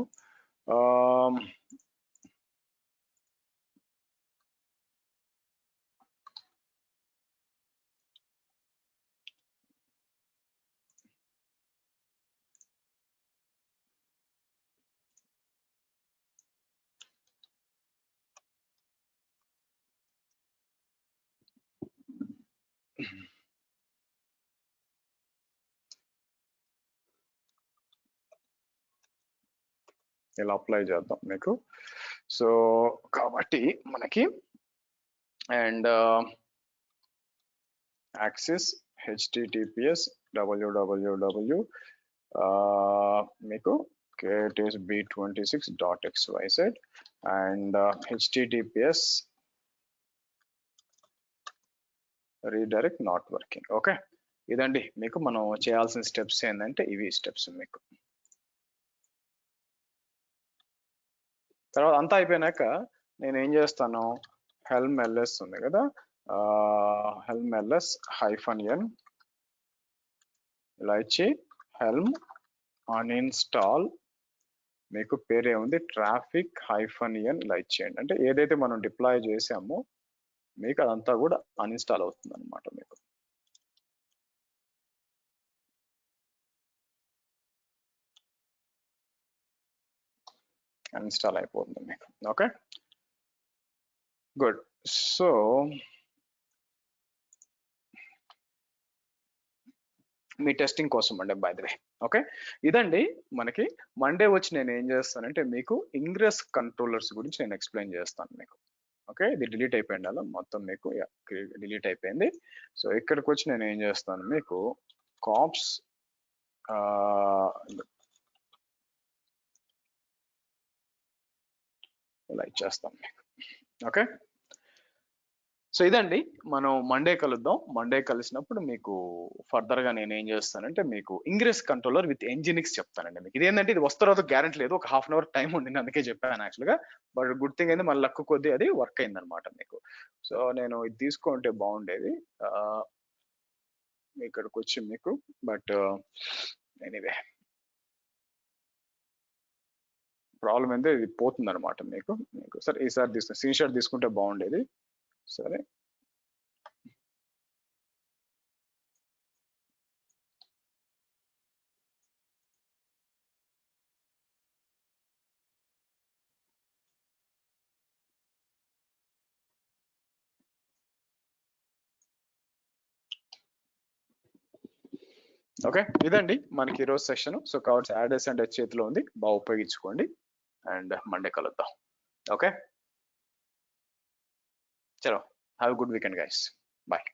ఇలా అప్లై చేద్దాం మీకు. సో కాబట్టి మనకి అండ్ యాక్సెస్ https www మీకు it is b26.xyz and https redirect not working. Okay, ఇదండి మీకు మనం చేయాల్సిన స్టెప్స్ ఏంటంటే ఇవి స్టెప్స్ మీకు. తర్వాత అంతా అయిపోయినాక నేను ఏం చేస్తాను, హెల్మ్ ls ఉంది కదా, హెల్మ్ ls -n ఇలా ఇచ్చి హెల్మ్ అన్ఇన్స్టాల్ మీకు పేరే ఉంది ట్రాఫిక్ -n ఇలా ఇచ్చేయండి. అంటే ఏదైతే మనం డిప్లాయ్ చేసామో మీకు అదంతా కూడా అన్ఇన్స్టాల్ అవుతుంది అనమాట. మీకు అన్ఇన్స్టాల్ అయిపోతుంది మీకు. Okay, good. సో మీ టెస్టింగ్ కోసం అండి, బై ద వే. ఓకే, ఇదండి మనకి మండే వచ్చి నేను ఏం చేస్తానంటే మీకు ఇంగ్రెస్ కంట్రోలర్స్ గురించి నేను ఎక్స్ప్లెయిన్ చేస్తాను మీకు. ఓకే, ఇది డిలీట్ అయిపోయింది అలా మొత్తం మీకు, డిలీట్ అయిపోయింది. సో ఇక్కడికి వచ్చి నేను ఏం చేస్తాను మీకు కాప్స్ ఇలా ఇచ్చేస్తాను మీకు. ఓకే, సో ఇదండి మనం మండే కలుద్దాం. మండే కలిసినప్పుడు మీకు ఫర్దర్ గా నేను ఏం చేస్తానంటే మీకు ఇంగ్రెస్ కంట్రోలర్ విత్ ఎంజినిక్స్ చెప్తానండి మీకు. ఇది ఏంటంటే ఇది వస్తారో గ్యారెంటీ లేదు, ఒక హాఫ్ అన్ అవర్ టైం ఉండింది అందుకే చెప్పాను యాక్చువల్ గా. బట్ గుడ్ థింగ్ అయితే మన లక్ కొద్దీ అది వర్క్ అయింది అనమాట మీకు. సో నేను ఇది తీసుకుంటే బాగుండేది ఇక్కడికి వచ్చి మీకు, బట్ ఎనీవే ప్రాబ్లం ఏంటంటే ఇది పోతుంది అనమాట మీకు. సరే ఈసారి తీసుకుని స్క్రీన్ షాట్ తీసుకుంటే బాగుండేది. సరే, ఓకే, ఇదండి మనకి ఈరోజు సెషన్. సో కావాల్సి యాడ్రెస్ అండ్ చేతిలో ఉంది, బాగా ఉపయోగించుకోండి. అండ్ మండే కలుద్దాం. ఓకే, చలో, have a good weekend guys, bye.